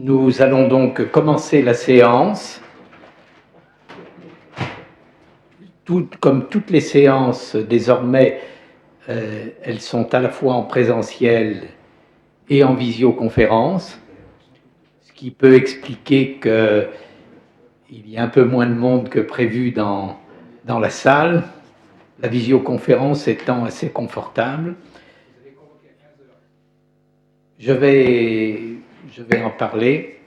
Nous allons donc commencer la séance. Comme toutes les séances, désormais, elles sont à la fois en présentiel et en visioconférence, ce qui peut expliquer qu'il y a un peu moins de monde que prévu dans la salle, la visioconférence étant assez confortable. Je vais en parler.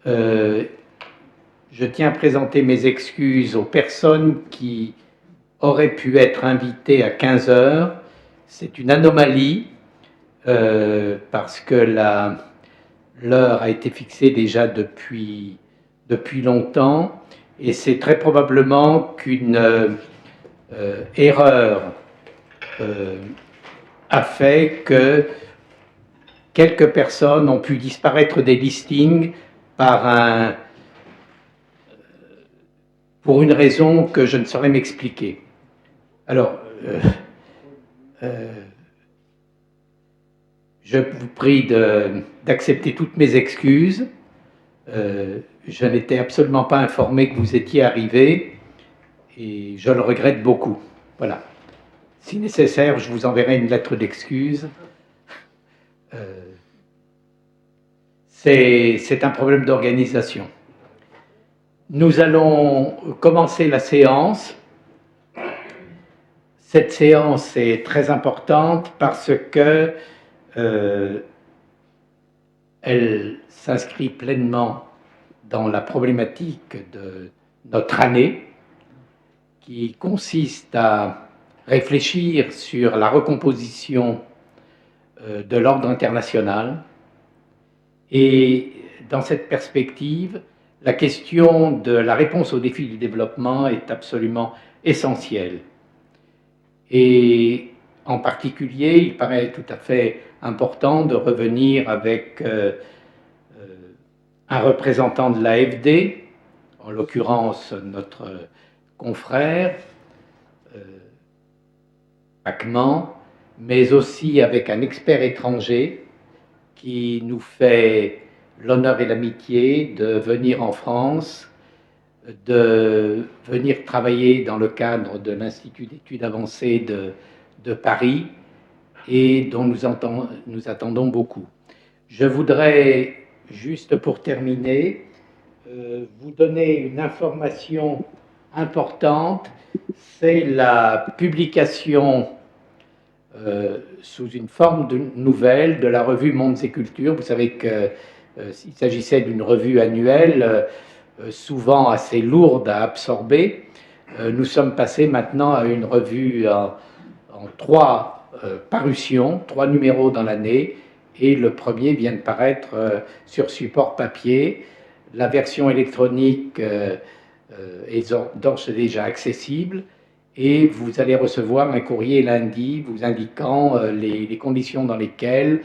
Je tiens à présenter mes excuses aux personnes qui auraient pu être invitées à 15 heures. C'est une anomalie parce que l'heure a été fixée déjà depuis longtemps et c'est très probablement qu'une erreur a fait que quelques personnes ont pu disparaître des listings pour une raison que je ne saurais m'expliquer. Alors, je vous prie d'accepter toutes mes excuses. Je n'étais absolument pas informé que vous étiez arrivé et je le regrette beaucoup. Voilà. Si nécessaire, je vous enverrai une lettre d'excuse. C'est un problème d'organisation. Nous allons commencer la séance. Cette séance est très importante parce que elle s'inscrit pleinement dans la problématique de notre année, qui consiste à réfléchir sur la recomposition de l'ordre international. Et dans cette perspective, la question de la réponse aux défis du développement est absolument essentielle. Et en particulier, il paraît tout à fait important de revenir avec un représentant de l'AFD, en l'occurrence notre confrère, Pacman, mais aussi avec un expert étranger qui nous fait l'honneur et l'amitié de venir en France, de venir travailler dans le cadre de l'Institut d'études avancées de Paris et dont nous attendons beaucoup. Je voudrais, juste pour terminer, vous donner une information importante. C'est la publication sous une forme de nouvelle de la revue Mondes et Cultures. Vous savez qu'il s'agissait d'une revue annuelle, souvent assez lourde à absorber. Nous sommes passés maintenant à une revue en 3 parutions, 3 numéros dans l'année, et le premier vient de paraître sur support papier. La version électronique est d'ores et déjà accessible, et vous allez recevoir un courrier lundi vous indiquant les conditions dans lesquelles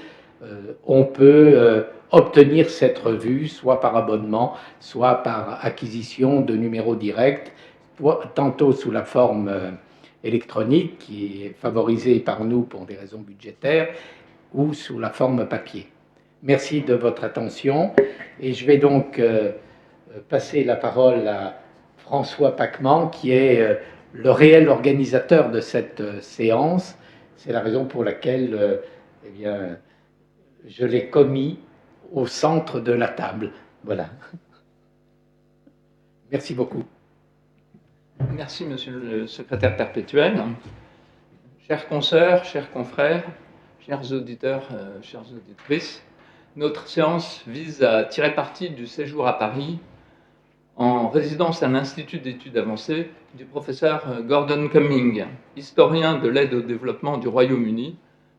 on peut obtenir cette revue, soit par abonnement, soit par acquisition de numéros directs, tantôt sous la forme électronique, qui est favorisée par nous pour des raisons budgétaires, ou sous la forme papier. Merci de votre attention, et je vais donc passer la parole à François Pacman, qui est le réel organisateur de cette séance. C'est la raison pour laquelle eh bien, je l'ai commis au centre de la table. Voilà. Merci beaucoup. Merci, monsieur le secrétaire perpétuel. Chers consoeurs, chers confrères, chers auditeurs, chères auditrices, notre séance vise à tirer parti du séjour à Paris en résidence à l'Institut d'études avancées du professeur Gordon Cumming, historien de l'aide au développement du Royaume-Uni,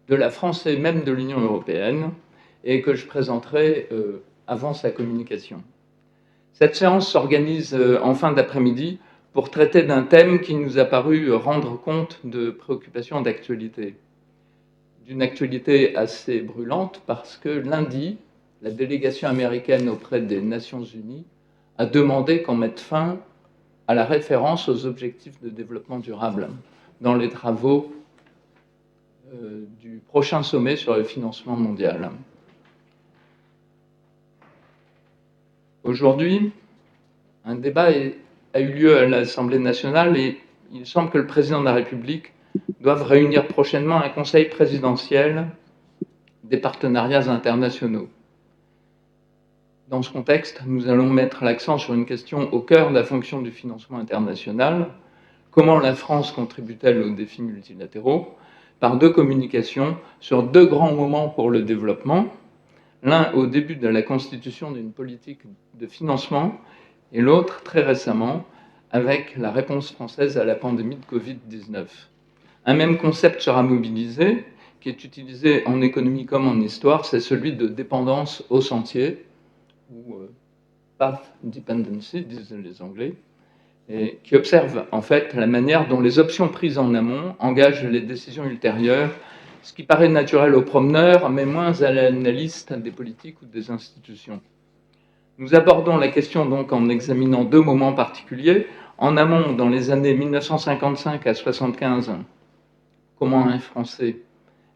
de la France et même de l'Union européenne, et que je présenterai avant sa communication. Cette séance s'organise en fin d'après-midi pour traiter d'un thème qui nous a paru rendre compte de préoccupations d'actualité. D'une actualité assez brûlante parce que lundi, la délégation américaine auprès des Nations Unies a demandé qu'on mette fin à la référence aux objectifs de développement durable dans les travaux du prochain sommet sur le financement mondial. Aujourd'hui, un débat a eu lieu à l'Assemblée nationale et il semble que le président de la République doive réunir prochainement un conseil présidentiel des partenariats internationaux. Dans ce contexte, nous allons mettre l'accent sur une question au cœur de la fonction du financement international. Comment la France contribue-t-elle aux défis multilatéraux? Par deux communications sur deux grands moments pour le développement. L'un au début de la constitution d'une politique de financement et l'autre très récemment avec la réponse française à la pandémie de Covid-19. Un même concept sera mobilisé, qui est utilisé en économie comme en histoire, c'est celui de dépendance au sentier, ou path dependency, disent les Anglais, et qui observe en fait la manière dont les options prises en amont engagent les décisions ultérieures, ce qui paraît naturel aux promeneurs, mais moins à l'analyste des politiques ou des institutions. Nous abordons la question donc en examinant deux moments particuliers. En amont, dans les années 1955 à 1975, comment un Français,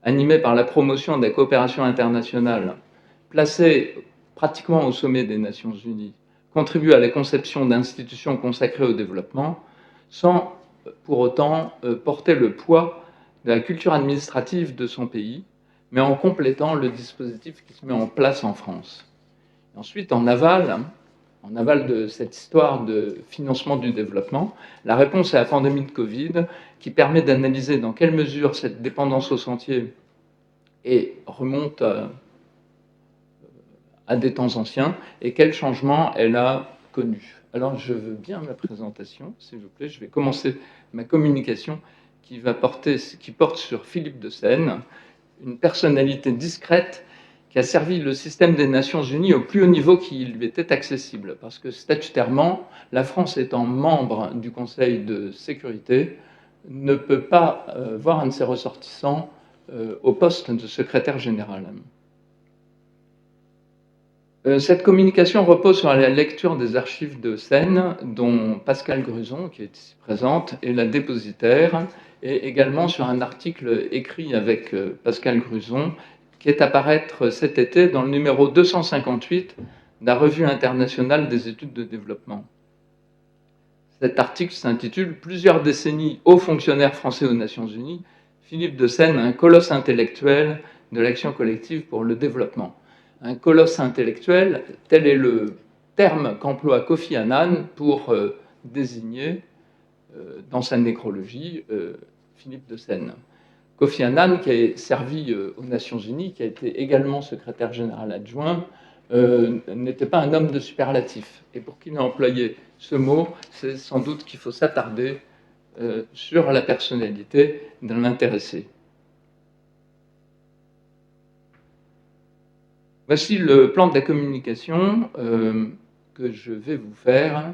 animé par la promotion de la coopération internationale, placé pratiquement au sommet des Nations Unies, contribue à la conception d'institutions consacrées au développement, sans pour autant porter le poids de la culture administrative de son pays, mais en complétant le dispositif qui se met en place en France. Ensuite, en aval de cette histoire de financement du développement, la réponse à la pandémie de Covid, qui permet d'analyser dans quelle mesure cette dépendance au sentier remonte à des temps anciens et quels changements elle a connus. Alors, je veux bien ma présentation, s'il vous plaît. Je vais commencer ma communication qui porte sur Philippe de Seine, une personnalité discrète qui a servi le système des Nations Unies au plus haut niveau qui lui était accessible. Parce que statutairement, la France étant membre du Conseil de sécurité, ne peut pas voir un de ses ressortissants au poste de secrétaire général. Cette communication repose sur la lecture des archives de Seine, dont Pascale Gruson, qui est ici présente, est la dépositaire, et également sur un article écrit avec Pascale Gruson, qui est à paraître cet été dans le numéro 258 de la Revue internationale des études de développement. Cet article s'intitule « Plusieurs décennies hauts fonctionnaires français aux Nations Unies, Philippe de Seine, un colosse intellectuel de l'action collective pour le développement ». Un colosse intellectuel, tel est le terme qu'emploie Kofi Annan pour désigner, dans sa nécrologie, Philippe de Seine. Kofi Annan, qui a servi aux Nations Unies, qui a été également secrétaire général adjoint, n'était pas un homme de superlatif. Et pour qu'il ait employé ce mot, c'est sans doute qu'il faut s'attarder sur la personnalité de l'intéressé. Voici le plan de la communication que je vais vous faire.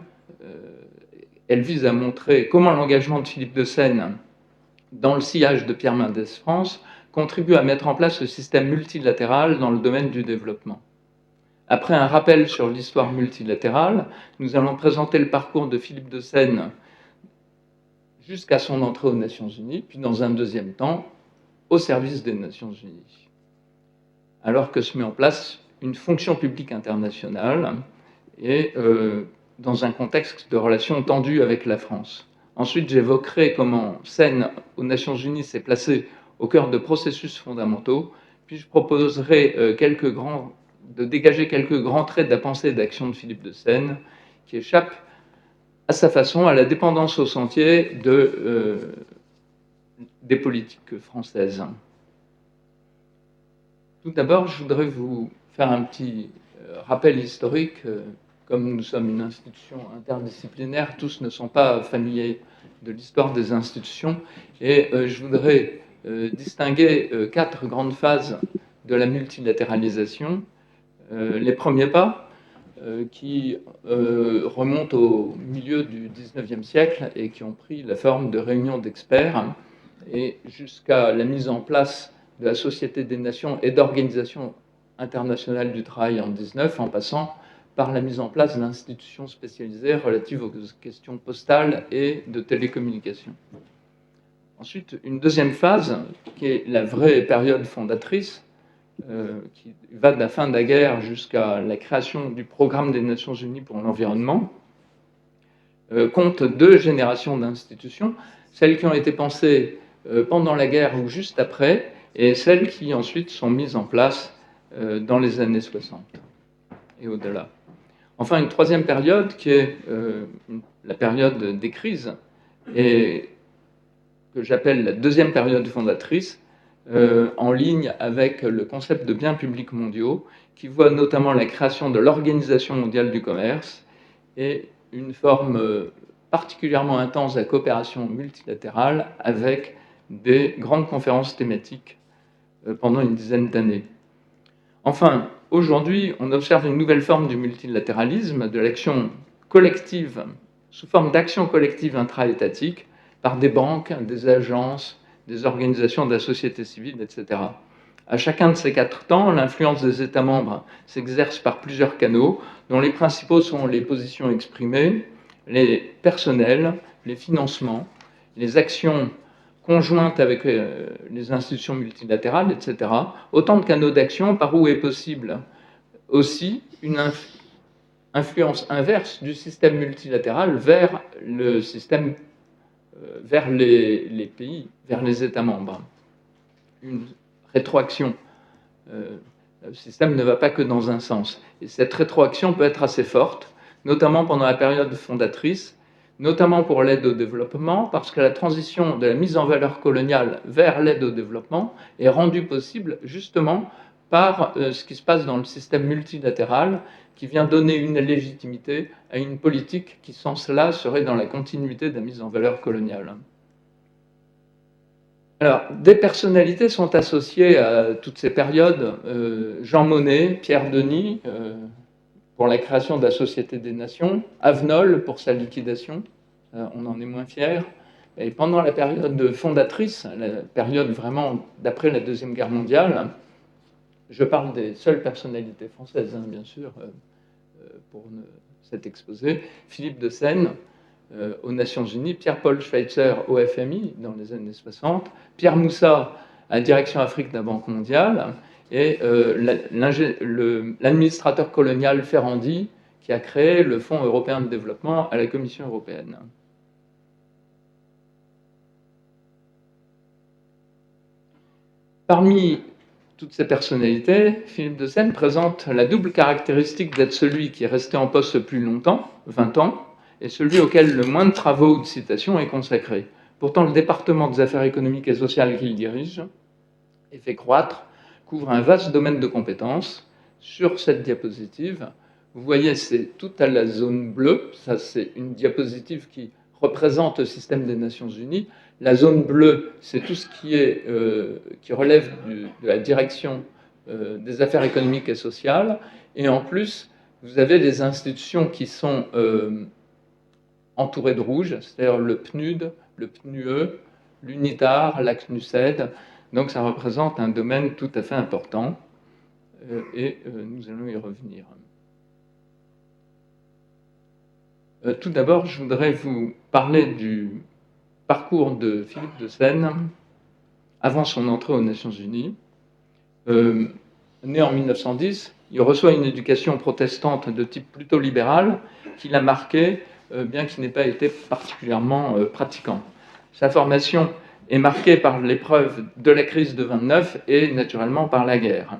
Elle vise à montrer comment l'engagement de Philippe de Seine dans le sillage de Pierre Mendès France contribue à mettre en place le système multilatéral dans le domaine du développement. Après un rappel sur l'histoire multilatérale, nous allons présenter le parcours de Philippe de Seine jusqu'à son entrée aux Nations Unies, puis dans un deuxième temps, au service des Nations Unies. Alors que se met en place une fonction publique internationale et dans un contexte de relations tendues avec la France. Ensuite, j'évoquerai comment Seine aux Nations Unies s'est placé au cœur de processus fondamentaux, puis je proposerai de dégager quelques grands traits de la pensée et d'action de Philippe de Seine, qui échappent à sa façon à la dépendance au sentier des politiques françaises. Tout d'abord, je voudrais vous faire un petit rappel historique. Comme nous sommes une institution interdisciplinaire, tous ne sont pas familiers de l'histoire des institutions. Et je voudrais distinguer 4 grandes phases de la multilatéralisation. Les premiers pas, qui remontent au milieu du XIXe siècle et qui ont pris la forme de réunions d'experts, et jusqu'à la mise en place de la Société des Nations et d'Organisation internationale du travail en 19, en passant par la mise en place d'institutions spécialisées relatives aux questions postales et de télécommunications. Ensuite, une deuxième phase, qui est la vraie période fondatrice, qui va de la fin de la guerre jusqu'à la création du programme des Nations Unies pour l'environnement, compte 2 générations d'institutions, celles qui ont été pensées pendant la guerre ou juste après, et celles qui ensuite sont mises en place dans les années 60 et au-delà. Enfin, une troisième période qui est la période des crises, et que j'appelle la deuxième période fondatrice, en ligne avec le concept de biens publics mondiaux, qui voit notamment la création de l'Organisation mondiale du commerce et une forme particulièrement intense de la coopération multilatérale avec des grandes conférences thématiques pendant une dizaine d'années. Enfin, aujourd'hui, on observe une nouvelle forme du multilatéralisme, de l'action collective, sous forme d'action collective intra-étatique, par des banques, des agences, des organisations de la société civile, etc. À chacun de ces 4 temps, l'influence des États membres s'exerce par plusieurs canaux, dont les principaux sont les positions exprimées, les personnels, les financements, les actions conjointes avec les institutions multilatérales, etc. Autant de canaux d'action par où est possible aussi une influence inverse du système multilatéral vers le système, vers les pays, vers les États membres. Une rétroaction. Le système ne va pas que dans un sens. Et cette rétroaction peut être assez forte, notamment pendant la période fondatrice, notamment pour l'aide au développement, parce que la transition de la mise en valeur coloniale vers l'aide au développement est rendue possible justement par ce qui se passe dans le système multilatéral, qui vient donner une légitimité à une politique qui, sans cela, serait dans la continuité de la mise en valeur coloniale. Alors, des personnalités sont associées à toutes ces périodes. Jean Monnet, Pierre Denis, pour la création de la Société des Nations, Avenol pour sa liquidation, on en est moins fiers. Et pendant la période fondatrice, la période vraiment d'après la Deuxième Guerre mondiale, je parle des seules personnalités françaises, hein, bien sûr, pour cet exposé, Philippe de Seine, aux Nations Unies, Pierre-Paul Schweitzer au FMI dans les années 60, Pierre Moussat à la direction Afrique de la Banque mondiale, et l'administrateur colonial Ferrandi qui a créé le Fonds européen de développement à la Commission européenne. Parmi toutes ces personnalités, Philippe de Seine présente la double caractéristique d'être celui qui est resté en poste le plus longtemps, 20 ans, et celui auquel le moins de travaux ou de citations est consacré. Pourtant, le département des affaires économiques et sociales qu'il dirige et fait croître couvre un vaste domaine de compétences. Sur cette diapositive, vous voyez, c'est tout à la zone bleue. Ça, c'est une diapositive qui représente le système des Nations Unies. La zone bleue, c'est tout ce qui relève de la direction des affaires économiques et sociales. Et en plus, vous avez des institutions qui sont entourées de rouge, c'est-à-dire le PNUD, le PNUE, l'UNITAR, la CNUSED. Donc ça représente un domaine tout à fait important. Et nous allons y revenir. Tout d'abord, je voudrais vous parler du parcours de Philippe de Seine avant son entrée aux Nations Unies. Né en 1910, il reçoit une éducation protestante de type plutôt libéral qui l'a marqué, bien qu'il n'ait pas été particulièrement pratiquant. Sa formation est marquée par l'épreuve de la crise de 29 et naturellement par la guerre.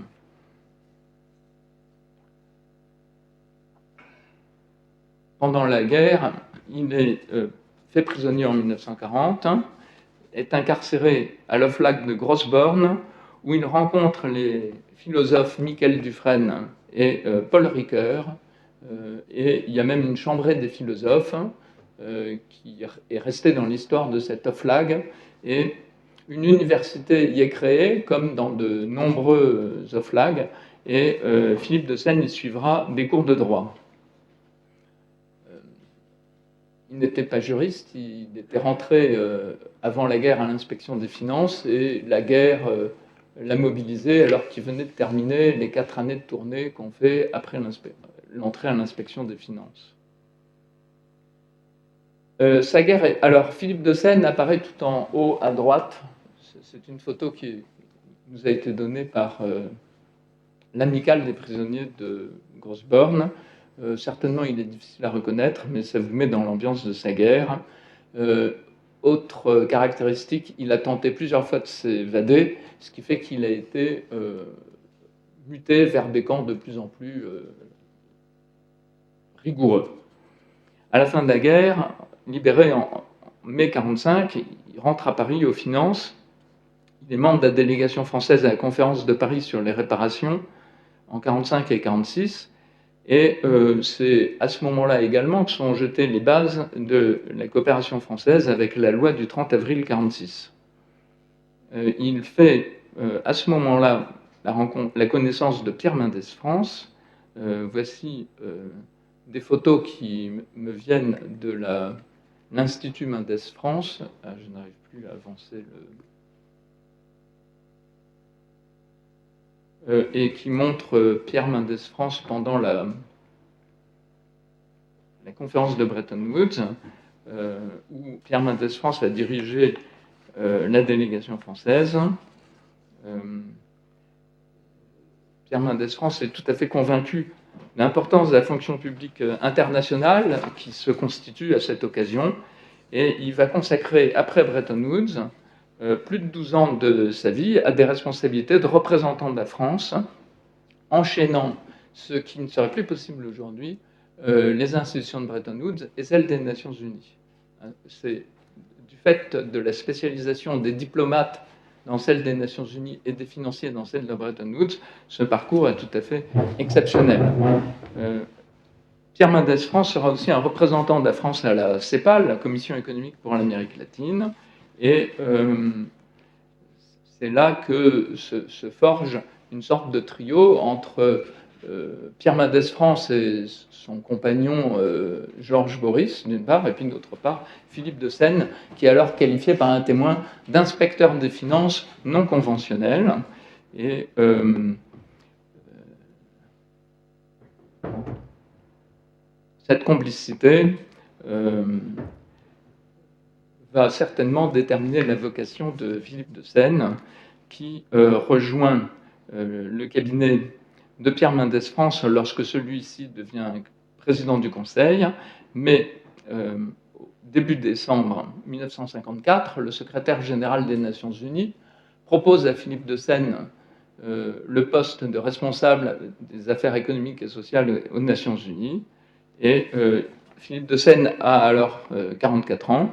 Pendant la guerre, il est fait prisonnier en 1940, est incarcéré à l'Oflag de Grossborn, où il rencontre les philosophes Michael Dufresne et Paul Ricoeur, et il y a même une chambrée des philosophes qui est restée dans l'histoire de cet Oflag, et une université y est créée, comme dans de nombreux Oflag, et Philippe de Seine y suivra des cours de droit. Il n'était pas juriste, il était rentré avant la guerre à l'inspection des finances, et la guerre l'a mobilisé alors qu'il venait de terminer les 4 années de tournée qu'on fait après l'entrée à l'inspection des finances. Sa guerre alors, Philippe de Seine apparaît tout en haut à droite. C'est une photo qui nous a été donnée par l'amicale des prisonniers de Grosse-Borne. Certainement, il est difficile à reconnaître, mais ça vous met dans l'ambiance de sa guerre. Autre caractéristique, il a tenté plusieurs fois de s'évader, ce qui fait qu'il a été muté vers des camps de plus en plus rigoureux. À la fin de la guerre, libéré en mai 1945, il rentre à Paris aux finances. Il est membre de la délégation française à la conférence de Paris sur les réparations en 1945 et 1946. Et c'est à ce moment-là également que sont jetées les bases de la coopération française avec la loi du 30 avril 1946. Il fait à ce moment-là la connaissance de Pierre Mendès France. Voici des photos qui me viennent de l'Institut Mendès France. Ah, je n'arrive plus à avancer et qui montrent Pierre Mendès France pendant la conférence de Bretton Woods, où Pierre Mendès France a dirigé la délégation française. Pierre Mendès France est tout à fait convaincu de l'importance de la fonction publique internationale qui se constitue à cette occasion, et il va consacrer, après Bretton Woods, plus de 12 ans de sa vie à des responsabilités de représentant de la France, enchaînant ce qui ne serait plus possible aujourd'hui, les institutions de Bretton Woods et celles des Nations Unies. C'est du fait de la spécialisation des diplomates dans celle des Nations Unies et des financiers dans celle de Bretton Woods, ce parcours est tout à fait exceptionnel. Pierre Mendès France sera aussi un représentant de la France à la CEPAL, la Commission économique pour l'Amérique latine, et c'est là que se forge une sorte de trio entre Pierre Mendès France et son compagnon Georges Boris, d'une part, et puis d'autre part, Philippe de Seine, qui est alors qualifié par un témoin d'inspecteur des finances non conventionnel. Et cette complicité va certainement déterminer la vocation de Philippe de Seine, qui rejoint le cabinet de Pierre Mendès France lorsque celui-ci devient président du Conseil, mais début décembre 1954, le secrétaire général des Nations Unies propose à Philippe de Seine le poste de responsable des affaires économiques et sociales aux Nations Unies, et Philippe de Seine a alors 44 ans.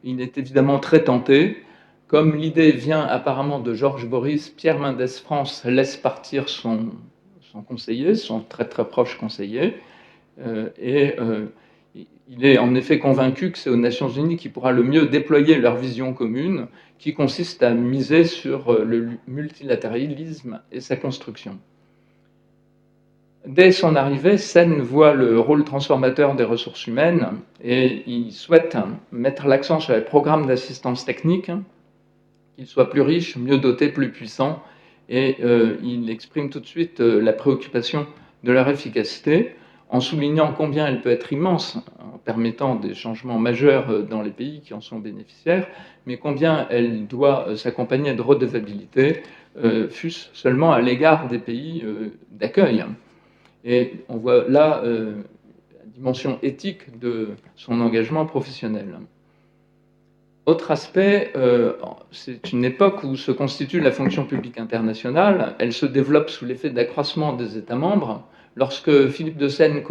Il est évidemment très tenté. Comme l'idée vient apparemment de Georges Boris, Pierre Mendès France laisse partir son conseiller, son très très proche conseiller, et il est en effet convaincu que c'est aux Nations Unies qui pourra le mieux déployer leur vision commune, qui consiste à miser sur le multilatéralisme et sa construction. Dès son arrivée, Seine voit le rôle transformateur des ressources humaines et il souhaite mettre l'accent sur les programmes d'assistance technique, qu'ils soient plus riches, mieux dotés, plus puissants, et il exprime tout de suite la préoccupation de leur efficacité, en soulignant combien elle peut être immense, en permettant des changements majeurs dans les pays qui en sont bénéficiaires, mais combien elle doit s'accompagner de redevabilité, fût-ce seulement à l'égard des pays d'accueil. Et on voit là la dimension éthique de son engagement professionnel. Autre aspect, c'est une époque où se constitue la fonction publique internationale. Elle se développe sous l'effet d'accroissement des États membres. Lorsque Philippe de Seine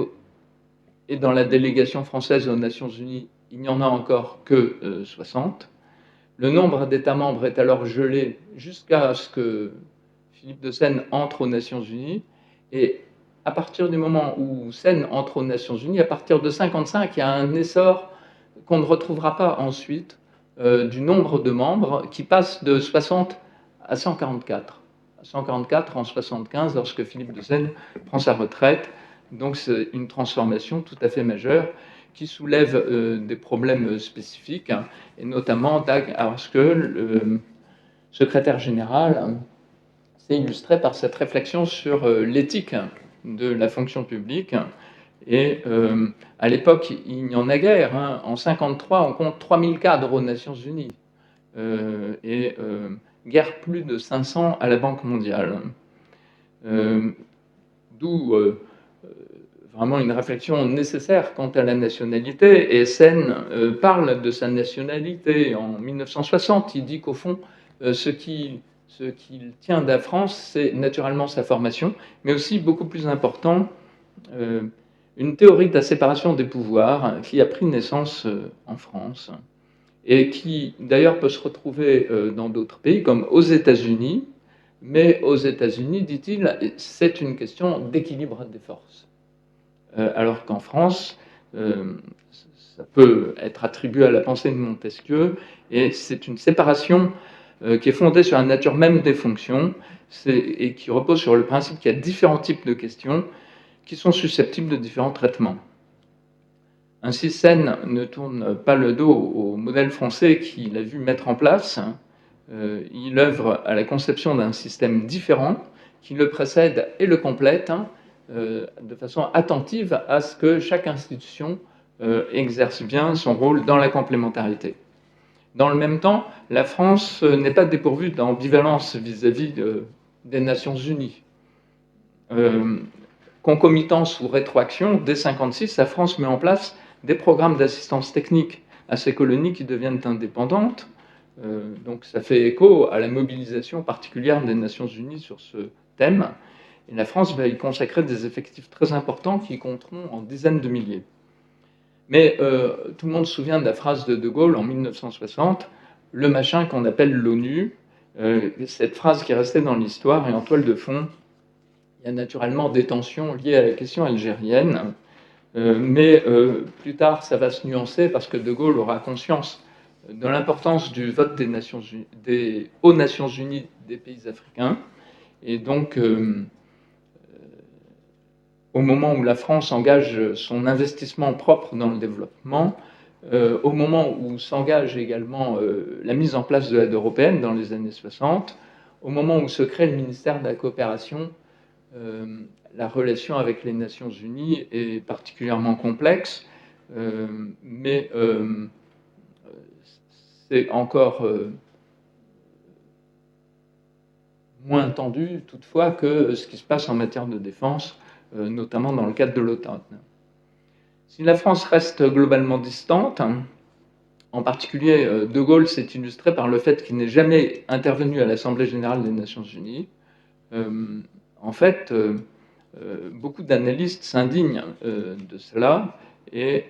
est dans la délégation française aux Nations Unies, il n'y en a encore que 60. Le nombre d'États membres est alors gelé jusqu'à ce que Philippe de Seine entre aux Nations Unies. Et à partir du moment où Seine entre aux Nations Unies, à partir de 1955, il y a un essor qu'on ne retrouvera pas ensuite du nombre de membres qui passe de 60 à 144. À 144 en 1975, lorsque Philippe de Seine prend sa retraite. Donc c'est une transformation tout à fait majeure qui soulève des problèmes spécifiques, hein, et notamment parce que le secrétaire général s'est illustré par cette réflexion sur l'éthique de la fonction publique. Et à l'époque, il n'y en a guère. Hein. En 1953, on compte 3000 cadres aux Nations Unies et guère plus de 500 à la Banque mondiale. D'où vraiment une réflexion nécessaire quant à la nationalité. Et Sen parle de sa nationalité en 1960. Il dit qu'au fond, ce qu'il tient de la France, c'est naturellement sa formation, mais aussi beaucoup plus important, une théorie de la séparation des pouvoirs qui a pris naissance en France et qui d'ailleurs peut se retrouver dans d'autres pays comme aux États-Unis. Mais aux États-Unis, dit-il, c'est une question d'équilibre des forces. Alors qu'en France, ça peut être attribué à la pensée de Montesquieu, et c'est une séparation qui est fondée sur la nature même des fonctions, et qui repose sur le principe qu'il y a différents types de questions qui sont susceptibles de différents traitements. Ainsi, Sen ne tourne pas le dos au modèle français qu'il a vu mettre en place. Il œuvre à la conception d'un système différent qui le précède et le complète, de façon attentive à ce que chaque institution exerce bien son rôle dans la complémentarité. Dans le même temps, la France n'est pas dépourvue d'ambivalence vis-à-vis des Nations Unies. Concomitance ou rétroaction, dès 1956, la France met en place des programmes d'assistance technique à ces colonies qui deviennent indépendantes. Donc ça fait écho à la mobilisation particulière des Nations Unies sur ce thème. Et la France va y consacrer des effectifs très importants qui compteront en dizaines de milliers. Mais tout le monde se souvient de la phrase de De Gaulle en 1960, le machin qu'on appelle l'ONU. Cette phrase qui est restée dans l'histoire et en toile de fond. Il y a naturellement des tensions liées à la question algérienne, mais plus tard ça va se nuancer parce que De Gaulle aura conscience de l'importance du vote aux Nations Unies des pays africains. Et donc, au moment où la France engage son investissement propre dans le développement, au moment où s'engage également la mise en place de l'aide européenne dans les années 60, au moment où se crée le ministère de la coopération, la relation avec les Nations Unies est particulièrement complexe, mais c'est encore moins tendu toutefois que ce qui se passe en matière de défense, notamment dans le cadre de l'OTAN. Si la France reste globalement distante, en particulier De Gaulle s'est illustré par le fait qu'il n'est jamais intervenu à l'Assemblée générale des Nations Unies. En fait, beaucoup d'analystes s'indignent de cela, et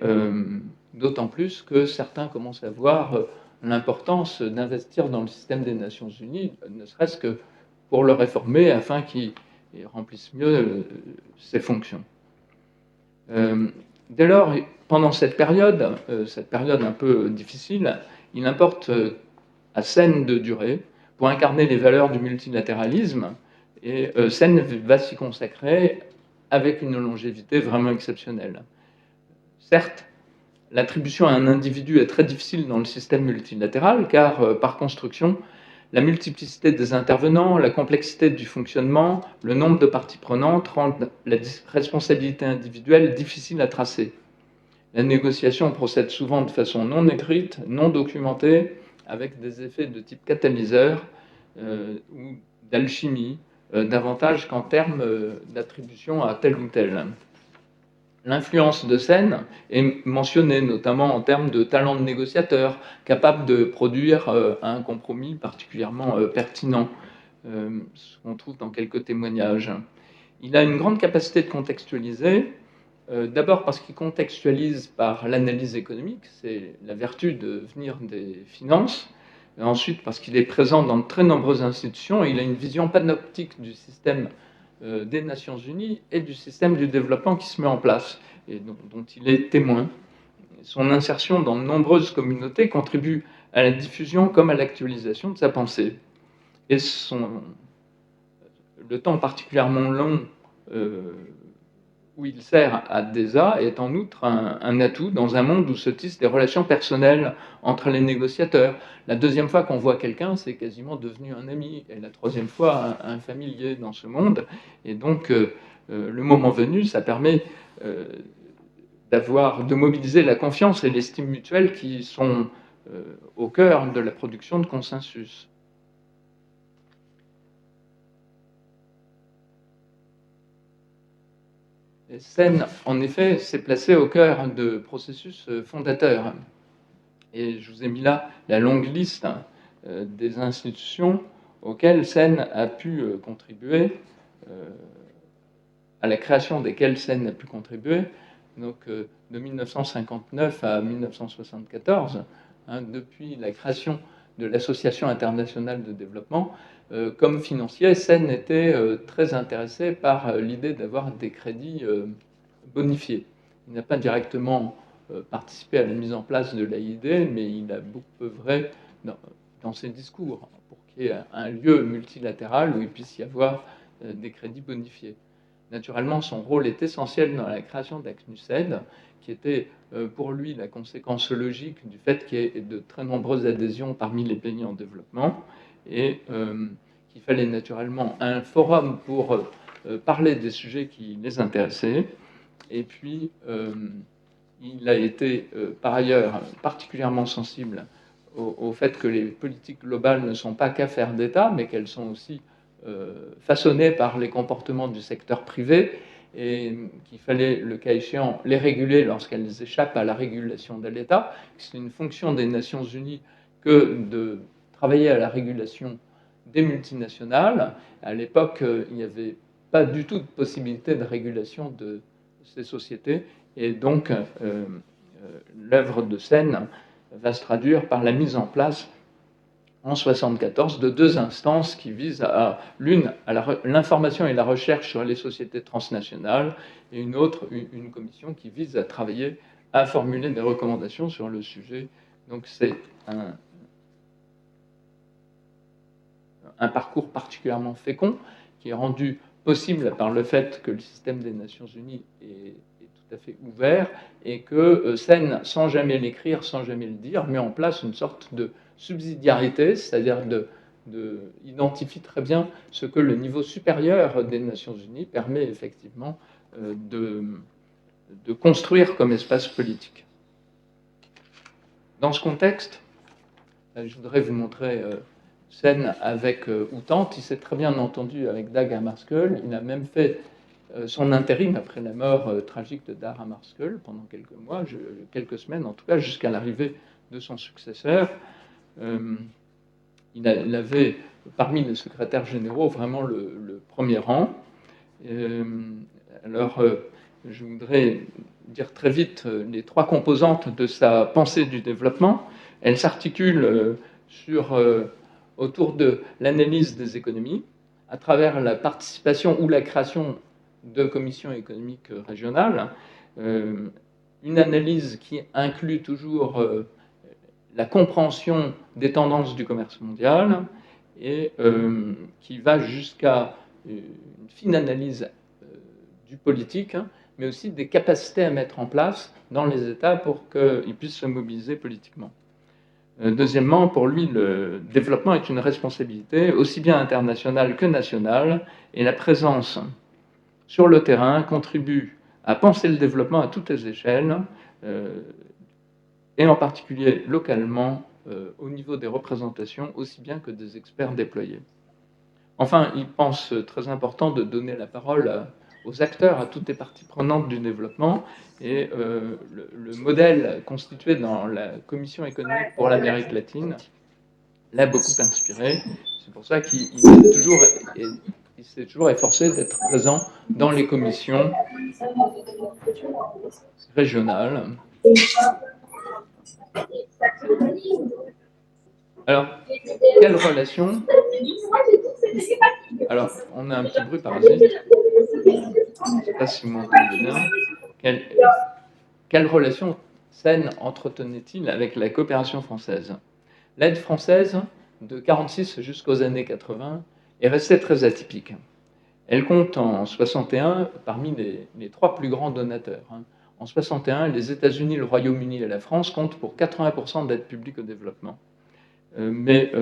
d'autant plus que certains commencent à voir l'importance d'investir dans le système des Nations Unies, ne serait-ce que pour le réformer afin qu'il remplisse mieux ses fonctions. Dès lors, pendant cette période un peu difficile, il importe à Sen de durer pour incarner les valeurs du multilatéralisme, et Sen va s'y consacrer avec une longévité vraiment exceptionnelle. Certes, l'attribution à un individu est très difficile dans le système multilatéral, car par construction, la multiplicité des intervenants, la complexité du fonctionnement, le nombre de parties prenantes rendent la responsabilité individuelle difficile à tracer. La négociation procède souvent de façon non écrite, non documentée, avec des effets de type catalyseur ou d'alchimie, davantage qu'en termes d'attribution à tel ou tel. L'influence de Sen est mentionnée notamment en termes de talent de négociateur, capable de produire un compromis particulièrement pertinent, ce qu'on trouve dans quelques témoignages. Il a une grande capacité de contextualiser, d'abord parce qu'il contextualise par l'analyse économique, c'est la vertu de venir des finances. Ensuite, parce qu'il est présent dans de très nombreuses institutions, et il a une vision panoptique du système des Nations Unies et du système du développement qui se met en place, et dont il est témoin. Son insertion dans de nombreuses communautés contribue à la diffusion comme à l'actualisation de sa pensée. Et le temps particulièrement long où il sert à DESA est en outre un atout dans un monde où se tissent des relations personnelles entre les négociateurs. La deuxième fois qu'on voit quelqu'un, c'est quasiment devenu un ami, et la troisième fois, un familier dans ce monde. Et donc, le moment venu, ça permet de mobiliser la confiance et l'estime mutuelle qui sont au cœur de la production de consensus. Et Seine, en effet, s'est placé au cœur de processus fondateurs. Et je vous ai mis là la longue liste des institutions auxquelles Seine a pu contribuer, à la création desquelles Seine a pu contribuer, donc de 1959 à 1974, hein, depuis la création de l'Association internationale de développement. Comme financier, Seine était très intéressé par l'idée d'avoir des crédits bonifiés. Il n'a pas directement participé à la mise en place de l'AID, mais il a beaucoup œuvré dans ses discours pour qu'il y ait un lieu multilatéral où il puisse y avoir des crédits bonifiés. Naturellement, son rôle est essentiel dans la création d'ACNUSED, qui était pour lui la conséquence logique du fait qu'il y ait de très nombreuses adhésions parmi les pays en développement, et qu'il fallait naturellement un forum pour parler des sujets qui les intéressaient. Et puis, il a été par ailleurs particulièrement sensible au fait que les politiques globales ne sont pas qu'affaires d'État, mais qu'elles sont aussi façonnées par les comportements du secteur privé, et qu'il fallait, le cas échéant, les réguler lorsqu'elles échappent à la régulation de l'État. C'est une fonction des Nations Unies que de travailler à la régulation des multinationales. À l'époque, il n'y avait pas du tout de possibilité de régulation de ces sociétés, et donc l'œuvre de Seine va se traduire par la mise en place en 1974 de deux instances qui visent à l'une à l'information et la recherche sur les sociétés transnationales, et une autre, une commission qui vise à travailler à formuler des recommandations sur le sujet. Donc c'est un parcours particulièrement fécond qui est rendu possible par le fait que le système des Nations Unies est tout à fait ouvert, et que Seine, sans jamais l'écrire, sans jamais le dire, met en place une sorte de subsidiarité, c'est-à-dire identifie très bien ce que le niveau supérieur des Nations Unies permet effectivement de construire comme espace politique. Dans ce contexte, je voudrais vous montrer Seine avec Outante. Il s'est très bien entendu avec Dag Hammarskjöld. Il a même fait son intérim après la mort tragique de Dag Hammarskjöld pendant quelques mois, quelques semaines en tout cas, jusqu'à l'arrivée de son successeur. Il avait, parmi les secrétaires généraux, vraiment le premier rang. Alors, je voudrais dire très vite les trois composantes de sa pensée du développement. Elle s'articule autour de l'analyse des économies, à travers la participation ou la création de commissions économiques régionales, une analyse qui inclut toujours la compréhension des tendances du commerce mondial, et qui va jusqu'à une fine analyse du politique, hein, mais aussi des capacités à mettre en place dans les États pour qu'ils puissent se mobiliser politiquement. Deuxièmement, pour lui, le développement est une responsabilité aussi bien internationale que nationale, et la présence sur le terrain contribue à penser le développement à toutes les échelles, et en particulier localement, au niveau des représentations, aussi bien que des experts déployés. Enfin, il pense très important de donner la parole aux acteurs, à toutes les parties prenantes du développement, et le modèle constitué dans la Commission économique pour l'Amérique latine l'a beaucoup inspiré. C'est pour ça qu'il s'est toujours efforcé d'être présent dans les commissions régionales. Alors, quelle relation? Alors, on a un petit bruit parasite. Je ne sais pas si vous m'entendez bien. Quelle relation Seine entretenait-il avec la coopération française? L'aide française, de 1946 jusqu'aux années 80, est restée très atypique. Elle compte en 1961 parmi les trois plus grands donateurs. En 1961, les États-Unis, le Royaume-Uni et la France comptent pour 80% d'aide publique au développement. Mais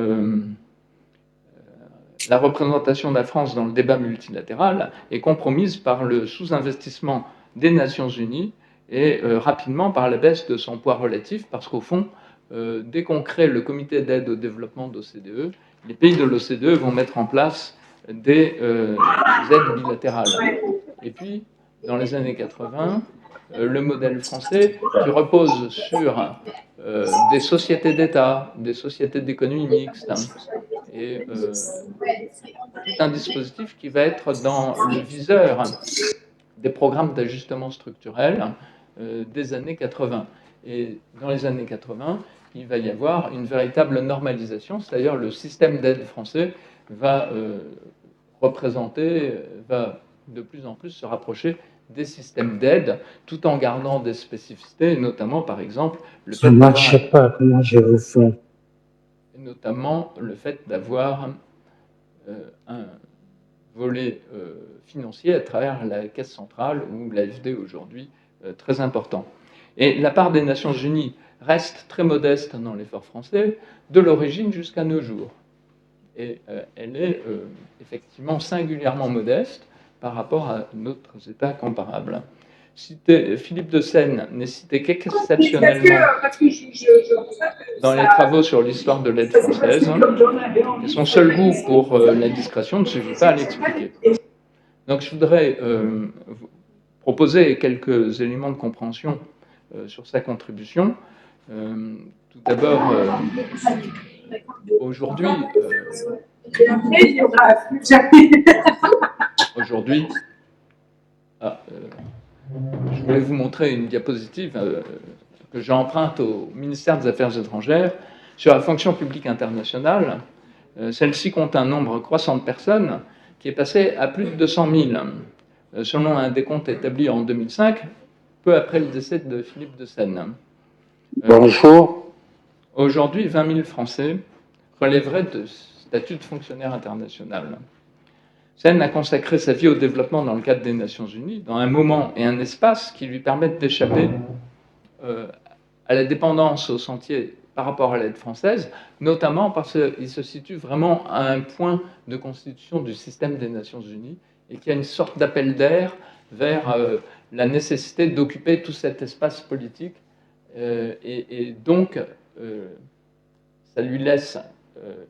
la représentation de la France dans le débat multilatéral est compromise par le sous-investissement des Nations Unies, et rapidement par la baisse de son poids relatif, parce qu'au fond, dès qu'on crée le comité d'aide au développement d'OCDE, les pays de l'OCDE vont mettre en place des aides bilatérales. Et puis, dans les années 80, le modèle français qui repose sur des sociétés d'État, des sociétés d'économie mixte, hein, et tout un dispositif qui va être dans le viseur des programmes d'ajustement structurel des années 80. Et dans les années 80, il va y avoir une véritable normalisation, c'est-à-dire le système d'aide français va va de plus en plus se rapprocher des systèmes d'aide, tout en gardant des spécificités, notamment par exemple le Ça fait ne marche pas, comment je vous fais? Notamment le fait d'avoir un volet financier à travers la Caisse centrale ou l'AFD aujourd'hui très important. Et la part des Nations Unies reste très modeste dans l'effort français, de l'origine jusqu'à nos jours. Et elle est effectivement singulièrement modeste par rapport à d'autres États comparables. Philippe de Seine n'est cité qu'exceptionnellement dans les travaux sur l'histoire de l'aide française, et son seul goût pour la discrétion ne suffit pas à l'expliquer. Donc je voudrais vous proposer quelques éléments de compréhension sur sa contribution. Tout d'abord, aujourd'hui, je voulais vous montrer une diapositive que j'emprunte au ministère des Affaires étrangères sur la fonction publique internationale. Celle-ci compte un nombre croissant de personnes qui est passé à plus de 200 000, selon un décompte établi en 2005, peu après le décès de Philippe de Seine. Bonjour. Aujourd'hui, 20 000 Français relèveraient de statut de fonctionnaire international. Seine a consacré sa vie au développement dans le cadre des Nations Unies, dans un moment et un espace qui lui permettent d'échapper à la dépendance au sentier par rapport à l'aide française, notamment parce qu'il se situe vraiment à un point de constitution du système des Nations Unies et qu'il y a une sorte d'appel d'air vers la nécessité d'occuper tout cet espace politique. Et donc, ça lui laisse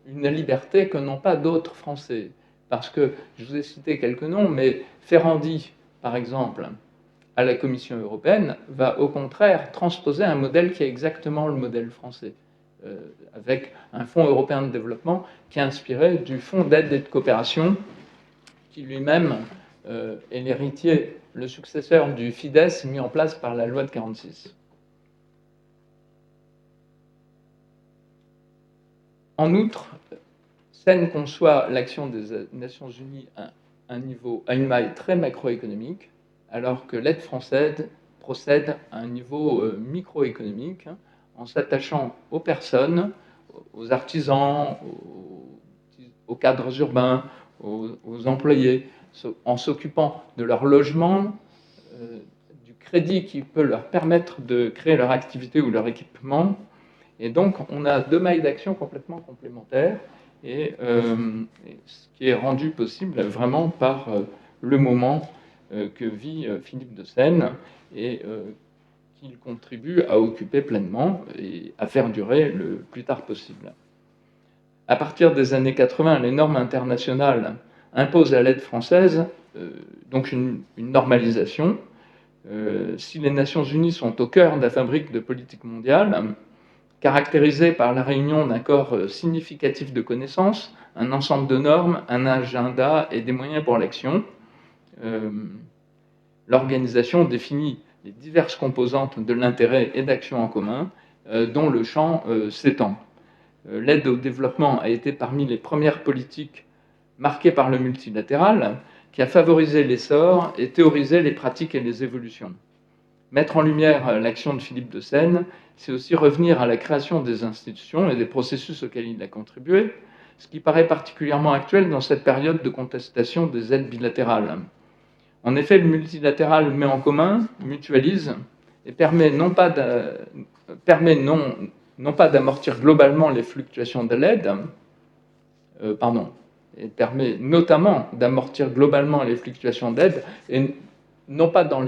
une liberté que n'ont pas d'autres Français. Parce que, je vous ai cité quelques noms, mais Ferrandi, par exemple, à la Commission européenne, va au contraire transposer un modèle qui est exactement le modèle français, avec un fonds européen de développement qui est inspiré du fonds d'aide et de coopération, qui lui-même est l'héritier, le successeur du FIDES mis en place par la loi de 1946. En outre, Seine conçoit l'action des Nations Unies à une maille très macroéconomique, alors que l'aide française procède à un niveau microéconomique, en s'attachant aux personnes, aux artisans, aux cadres urbains, aux employés, en s'occupant de leur logement, du crédit qui peut leur permettre de créer leur activité ou leur équipement. Et donc, on a deux mailles d'action complètement complémentaires, et ce qui est rendu possible vraiment par le moment que vit Philippe de Seine et qu'il contribue à occuper pleinement et à faire durer le plus tard possible. À partir des années 80, les normes internationales imposent à l'aide française donc une normalisation. Si les Nations Unies sont au cœur de la fabrique de politique mondiale, caractérisée par la réunion d'un corps significatif de connaissances, un ensemble de normes, un agenda et des moyens pour l'action. L'organisation définit les diverses composantes de l'intérêt et d'action en commun, dont le champ s'étend. L'aide au développement a été parmi les premières politiques marquées par le multilatéral, qui a favorisé l'essor et théorisé les pratiques et les évolutions. Mettre en lumière l'action de Philippe de Seine, c'est aussi revenir à la création des institutions et des processus auxquels il a contribué, ce qui paraît particulièrement actuel dans cette période de contestation des aides bilatérales. En effet, le multilatéral met en commun, mutualise et permet non pas d'amortir globalement les fluctuations de l'aide, et permet notamment d'amortir globalement les fluctuations d'aide, et non pas dans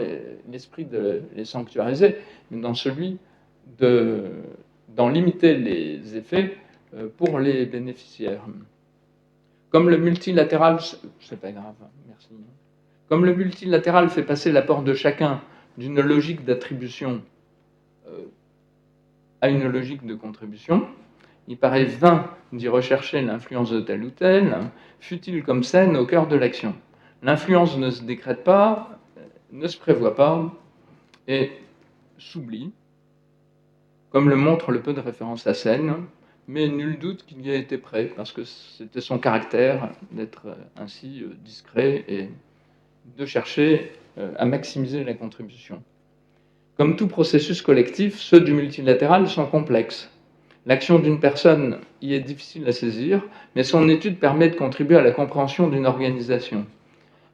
l'esprit de les sanctuariser, mais dans celui d'en limiter les effets pour les bénéficiaires. Comme le multilatéral, c'est pas grave, merci. Comme le multilatéral fait passer l'apport de chacun d'une logique d'attribution à une logique de contribution, il paraît vain d'y rechercher l'influence de tel ou tel, fût-il comme scène au cœur de l'action. L'influence ne se décrète pas, ne se prévoit pas et s'oublie, comme le montre le peu de références à Scène, mais nul doute qu'il y a été prêt, parce que c'était son caractère d'être ainsi discret et de chercher à maximiser la contribution. Comme tout processus collectif, ceux du multilatéral sont complexes. L'action d'une personne y est difficile à saisir, mais son étude permet de contribuer à la compréhension d'une organisation.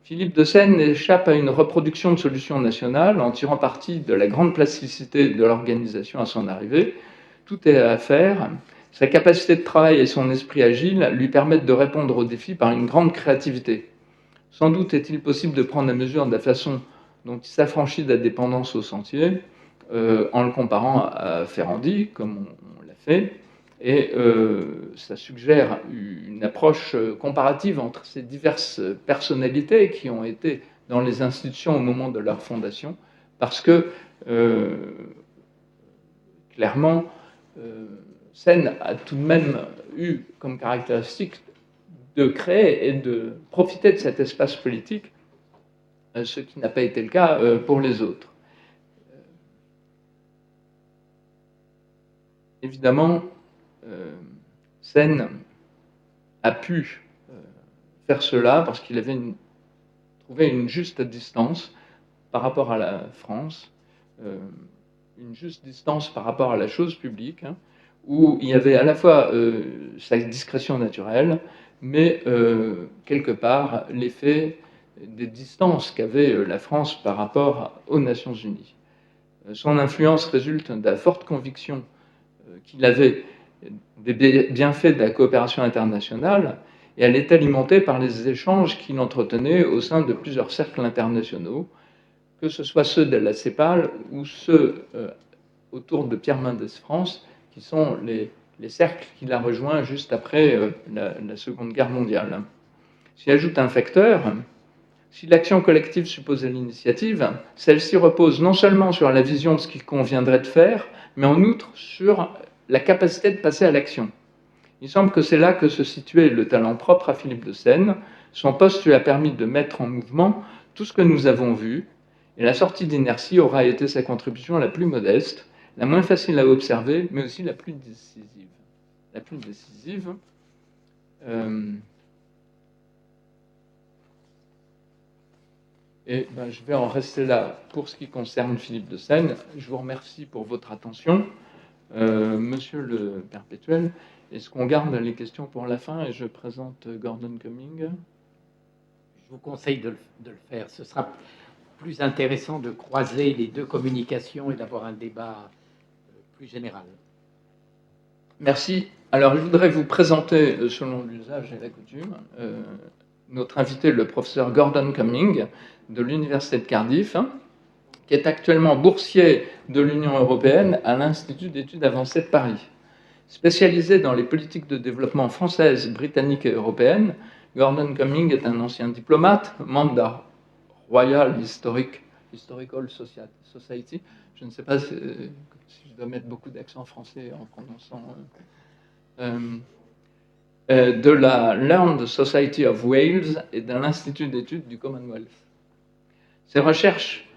Philippe de Seine échappe à une reproduction de solutions nationales en tirant parti de la grande plasticité de l'organisation à son arrivée. Tout est à faire. Sa capacité de travail et son esprit agile lui permettent de répondre aux défis par une grande créativité. Sans doute est-il possible de prendre la mesure de la façon dont il s'affranchit de la dépendance au sentier, en le comparant à Ferrandi, comme on l'a fait, et ça suggère une approche comparative entre ces diverses personnalités qui ont été dans les institutions au moment de leur fondation, parce que clairement, Seine a tout de même eu comme caractéristique de créer et de profiter de cet espace politique, ce qui n'a pas été le cas pour les autres. Évidemment, Seine a pu faire cela parce qu'il avait trouvé une juste distance par rapport à la France, une juste distance par rapport à la chose publique, hein, où il y avait à la fois sa discrétion naturelle, mais quelque part l'effet des distances qu'avait la France par rapport aux Nations Unies. Son influence résulte de la forte conviction qu'il avait des bienfaits de la coopération internationale, et elle est alimentée par les échanges qu'il entretenait au sein de plusieurs cercles internationaux, que ce soit ceux de la CEPAL ou ceux autour de Pierre Mendès France, qui sont les cercles qu'il a rejoints juste après la Seconde Guerre mondiale. S'y ajoute un facteur: si l'action collective suppose l'initiative, celle-ci repose non seulement sur la vision de ce qu'il conviendrait de faire, mais en outre sur la capacité de passer à l'action. Il semble que c'est là que se situait le talent propre à Philippe de Seine. Son poste lui a permis de mettre en mouvement tout ce que nous avons vu, et la sortie d'inertie aura été sa contribution la plus modeste, la moins facile à observer, mais aussi la plus décisive. La plus décisive. Et ben, je vais en rester là pour ce qui concerne Philippe de Seine. Je vous remercie pour votre attention. Monsieur le Perpétuel, est-ce qu'on garde les questions pour la fin et je présente Gordon Cumming? Je vous conseille de le faire. Ce sera plus intéressant de croiser les deux communications et d'avoir un débat plus général. Merci. Alors, je voudrais vous présenter, selon l'usage et la coutume, notre invité, le professeur Gordon Cumming, de l'Université de Cardiff, qui est actuellement boursier de l'Union européenne à l'Institut d'études avancées de Paris. Spécialisé dans les politiques de développement françaises, britanniques et européennes, Gordon Cumming est un ancien diplomate, membre de la Royal Historical Society. Je ne sais pas si je dois mettre beaucoup d'accent français en prononçant... de la Learned Society of Wales et de l'Institut d'études du Commonwealth. Ses recherches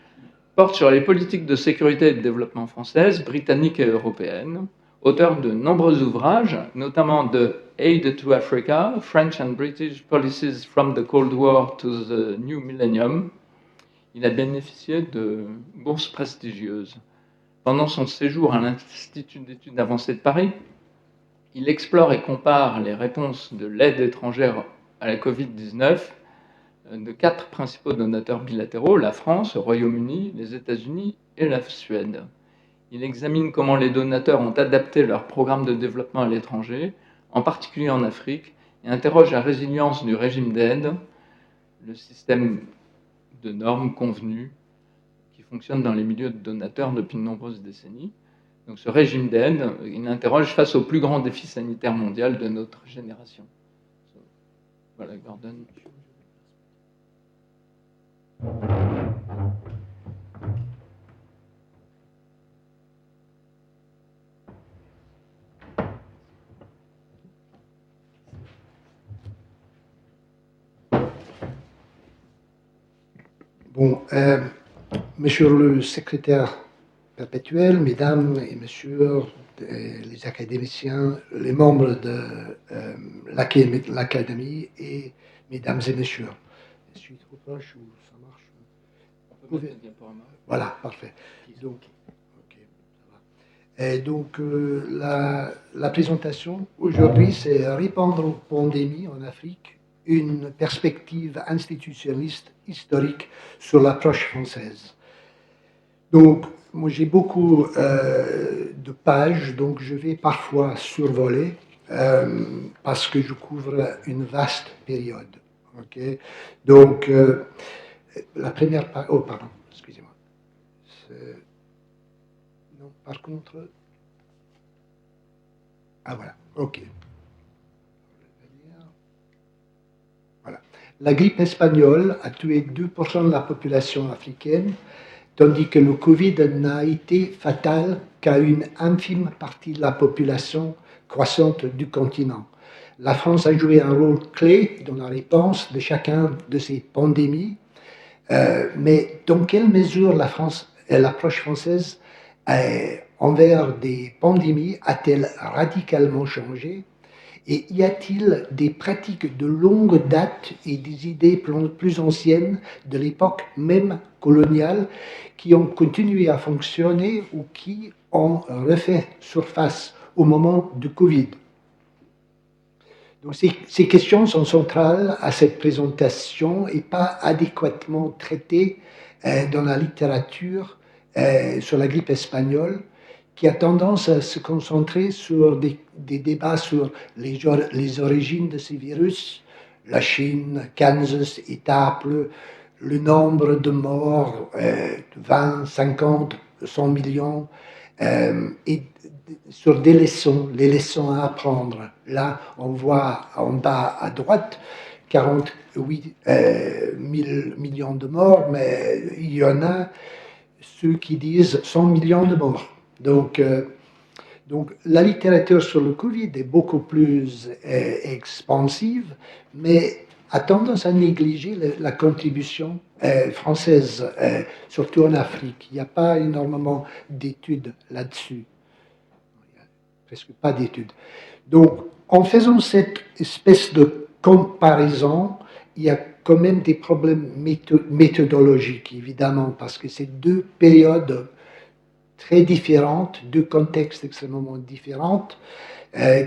portent sur les politiques de sécurité et de développement françaises, britanniques et européennes, auteur de nombreux ouvrages, notamment de Aid to Africa, French and British Policies from the Cold War to the New Millennium. Il a bénéficié de bourses prestigieuses. Pendant son séjour à l'Institut d'études avancées de Paris, il explore et compare les réponses de l'aide étrangère à la Covid-19 de 4 principaux donateurs bilatéraux, la France, le Royaume-Uni, les États-Unis et la Suède. Il examine comment les donateurs ont adapté leurs programmes de développement à l'étranger, en particulier en Afrique, et interroge la résilience du régime d'aide, le système de normes convenues qui fonctionne dans les milieux de donateurs depuis de nombreuses décennies. Donc ce régime d'aide, il interroge face au plus grand défi sanitaire mondial de notre génération. Voilà, Gordon. Bon, monsieur le secrétaire perpétuel, mesdames et messieurs, les académiciens, les membres de l'Académie et mesdames et messieurs. Je suis trop proche ou ça marche? On peut mettre le diaporama. Voilà, parfait. Donc, ok, ça va. Et donc la présentation aujourd'hui, c'est répondre aux pandémies en Afrique, une perspective institutionnaliste historique sur l'approche française. Donc, moi j'ai beaucoup de pages, donc je vais parfois survoler parce que je couvre une vaste période. Okay. Donc, la première page, oh pardon, excusez-moi. Non, par contre, ah voilà, ok. Voilà. La grippe espagnole a tué 2% de la population africaine, tandis que le Covid n'a été fatal qu'à une infime partie de la population croissante du continent. La France a joué un rôle clé dans la réponse de chacun de ces pandémies, mais dans quelle mesure l'approche française envers des pandémies a-t-elle radicalement changé? Et y a-t-il des pratiques de longue date et des idées plus anciennes de l'époque même coloniale qui ont continué à fonctionner ou qui ont refait surface au moment du Covid? Donc ces questions sont centrales à cette présentation et pas adéquatement traitées dans la littérature sur la grippe espagnole, qui a tendance à se concentrer sur des débats sur les origines de ces virus, la Chine, Kansas, Étaples, le nombre de morts, 20, 50, 100 millions, et sur des leçons, les leçons à apprendre. Là, on voit en bas à droite 48 millions de morts, mais il y en a ceux qui disent 100 millions de morts. Donc la littérature sur le Covid est beaucoup plus expansive, mais a tendance à négliger la contribution française, surtout en Afrique. Il n'y a pas énormément d'études là-dessus. Il n'y a presque pas d'études. Donc, en faisant cette espèce de comparaison, il y a quand même des problèmes méthodologiques, évidemment, parce que c'est deux périodes très différentes, deux contextes extrêmement différents,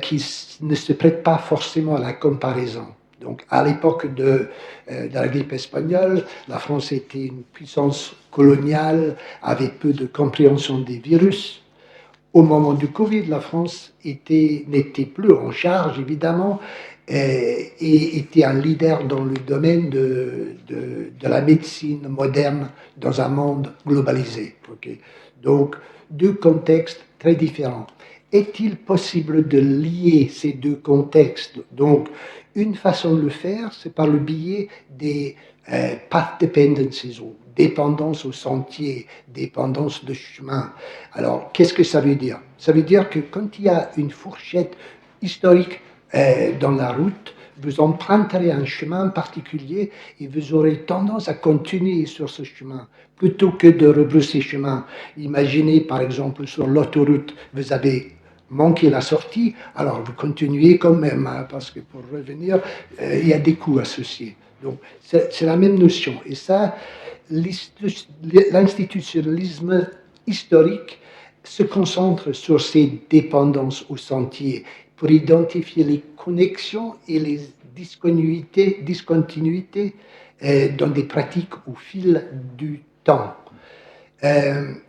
qui ne se prêtent pas forcément à la comparaison. Donc, à l'époque de la grippe espagnole, la France était une puissance coloniale avec peu de compréhension des virus. Au moment du Covid, la France n'était plus en charge, évidemment, et était un leader dans le domaine de la médecine moderne dans un monde globalisé. Okay. Donc, deux contextes très différents. Est-il possible de lier ces deux contextes? Donc, une façon de le faire, c'est par le biais des path dependencies, ou dépendance au sentier, dépendance de chemin. Alors, qu'est-ce que ça veut dire? Ça veut dire que quand il y a une fourchette historique dans la route, vous emprunterez un chemin particulier et vous aurez tendance à continuer sur ce chemin plutôt que de rebrousser chemin. Imaginez par exemple sur l'autoroute, vous avez manqué la sortie, alors vous continuez quand même, hein, parce que pour revenir, il y a des coûts associés. Donc c'est la même notion. Et ça, l'institutionnalisme historique se concentre sur ces dépendances au sentier pour identifier les connexions et les discontinuités dans des pratiques au fil du temps.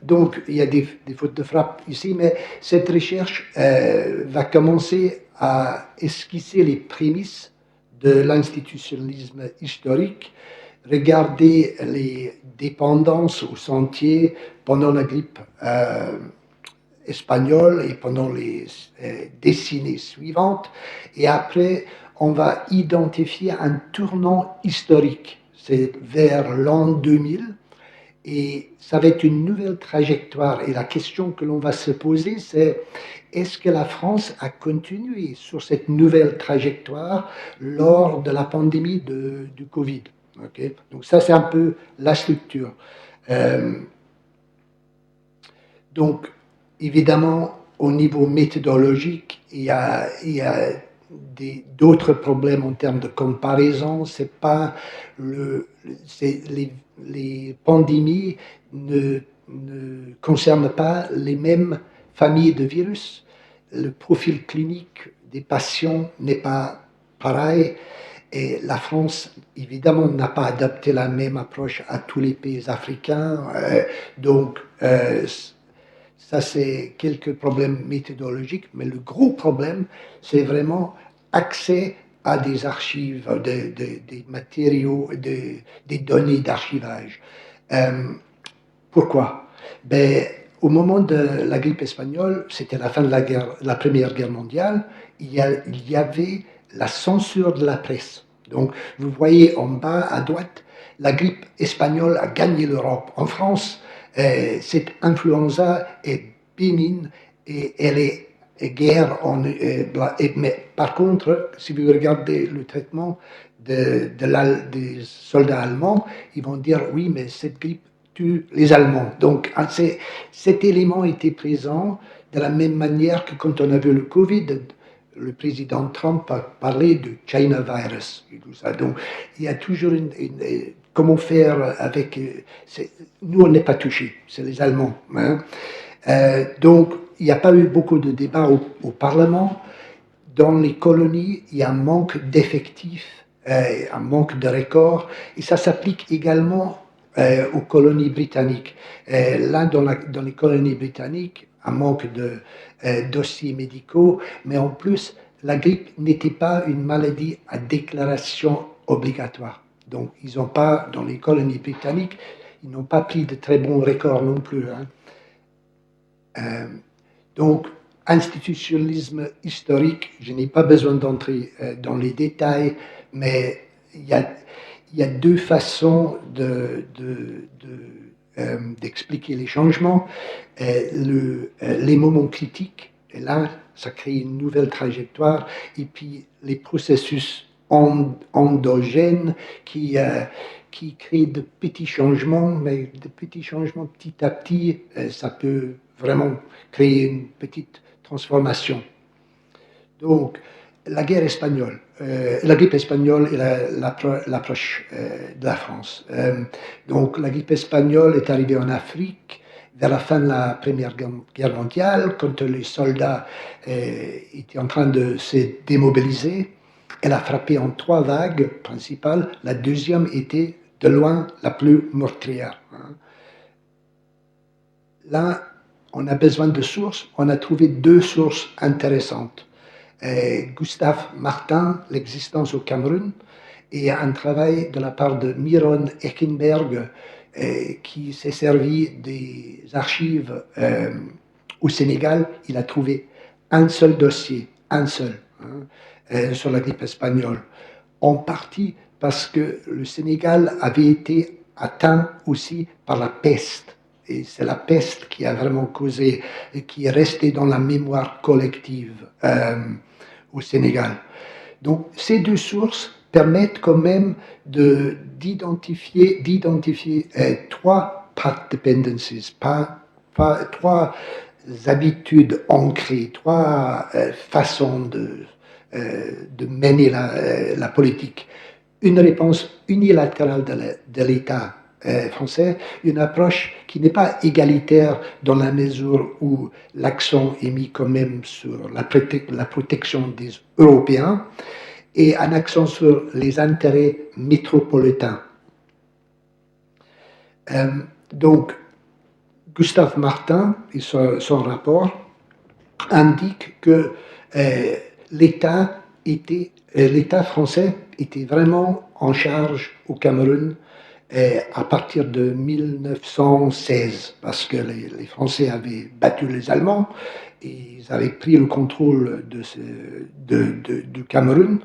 Donc, il y a des fautes de frappe ici, mais cette recherche va commencer à esquisser les prémices de l'institutionnalisme historique, regarder les dépendances au sentier pendant la grippe espagnole et pendant les décennies suivantes, et après, on va identifier un tournant historique, c'est vers l'an 2000, et ça va être une nouvelle trajectoire. Et la question que l'on va se poser, c'est est-ce que la France a continué sur cette nouvelle trajectoire lors de la pandémie du Covid? Okay? Donc ça, c'est un peu la structure. Donc, évidemment, au niveau méthodologique, il y a d'autres problèmes en termes de comparaison. C'est pas les pandémies ne concernent pas les mêmes familles de virus. Le profil clinique des patients n'est pas pareil. Et la France, évidemment, n'a pas adapté la même approche à tous les pays africains. Donc, ça, c'est quelques problèmes méthodologiques, mais le gros problème, c'est vraiment accès à des archives, des matériaux, des données d'archivage. Pourquoi? Ben, au moment de la grippe espagnole, c'était la fin de la Première Guerre mondiale, il y avait la censure de la presse. Donc, vous voyez en bas à droite, la grippe espagnole a gagné l'Europe. En France, cette influenza est bénigne et elle est guerre. Mais par contre, si vous regardez le traitement des soldats allemands, ils vont dire oui, mais cette grippe tue les Allemands. Donc, cet élément était présent de la même manière que quand on a vu le Covid, le président Trump a parlé de China virus et tout ça. Donc, il y a toujours comment faire avec. Nous, on n'est pas touchés, c'est les Allemands. Hein. Donc, il n'y a pas eu beaucoup de débats au Parlement. Dans les colonies, il y a un manque d'effectifs, un manque de records, et ça s'applique également aux colonies britanniques. Là, dans les colonies britanniques, un manque de dossiers médicaux, mais en plus, la grippe n'était pas une maladie à déclaration obligatoire. Donc, ils n'ont pas, dans les colonies britanniques, ils n'ont pas pris de très bons records non plus. Hein. Donc, institutionnalisme historique, je n'ai pas besoin d'entrer dans les détails, mais il y a deux façons d'expliquer les changements. Les moments critiques, et là, ça crée une nouvelle trajectoire, et puis les processus endogènes qui créent de petits changements, mais de petits changements petit à petit, ça peut vraiment créer une petite transformation. Donc, la grippe espagnole et l'approche de la France. Donc, la grippe espagnole est arrivée en Afrique vers la fin de la Première Guerre mondiale, quand les soldats étaient en train de se démobiliser. Elle a frappé en 3 vagues principales. La deuxième était de loin la plus meurtrière. Là, on a besoin de sources. On a trouvé 2 sources intéressantes. Gustave Martin, l'existence au Cameroun, et un travail de la part de Myron Eckenberg qui s'est servi des archives au Sénégal. Il a trouvé un seul dossier, un seul, sur la grippe espagnole. En partie parce que le Sénégal avait été atteint aussi par la peste. Et c'est la peste qui a vraiment causé, et qui est restée dans la mémoire collective au Sénégal. Donc, ces 2 sources permettent quand même d'identifier 3 path dependencies, 3 habitudes ancrées, 3 façons de mener la politique. Une réponse unilatérale de l'État français, une approche qui n'est pas égalitaire dans la mesure où l'accent est mis quand même sur la protection des Européens et un accent sur les intérêts métropolitains. Donc, Gustave Martin et son rapport indiquent que l'État français était vraiment en charge au Cameroun à partir de 1916, parce que les Français avaient battu les Allemands et ils avaient pris le contrôle du Cameroun.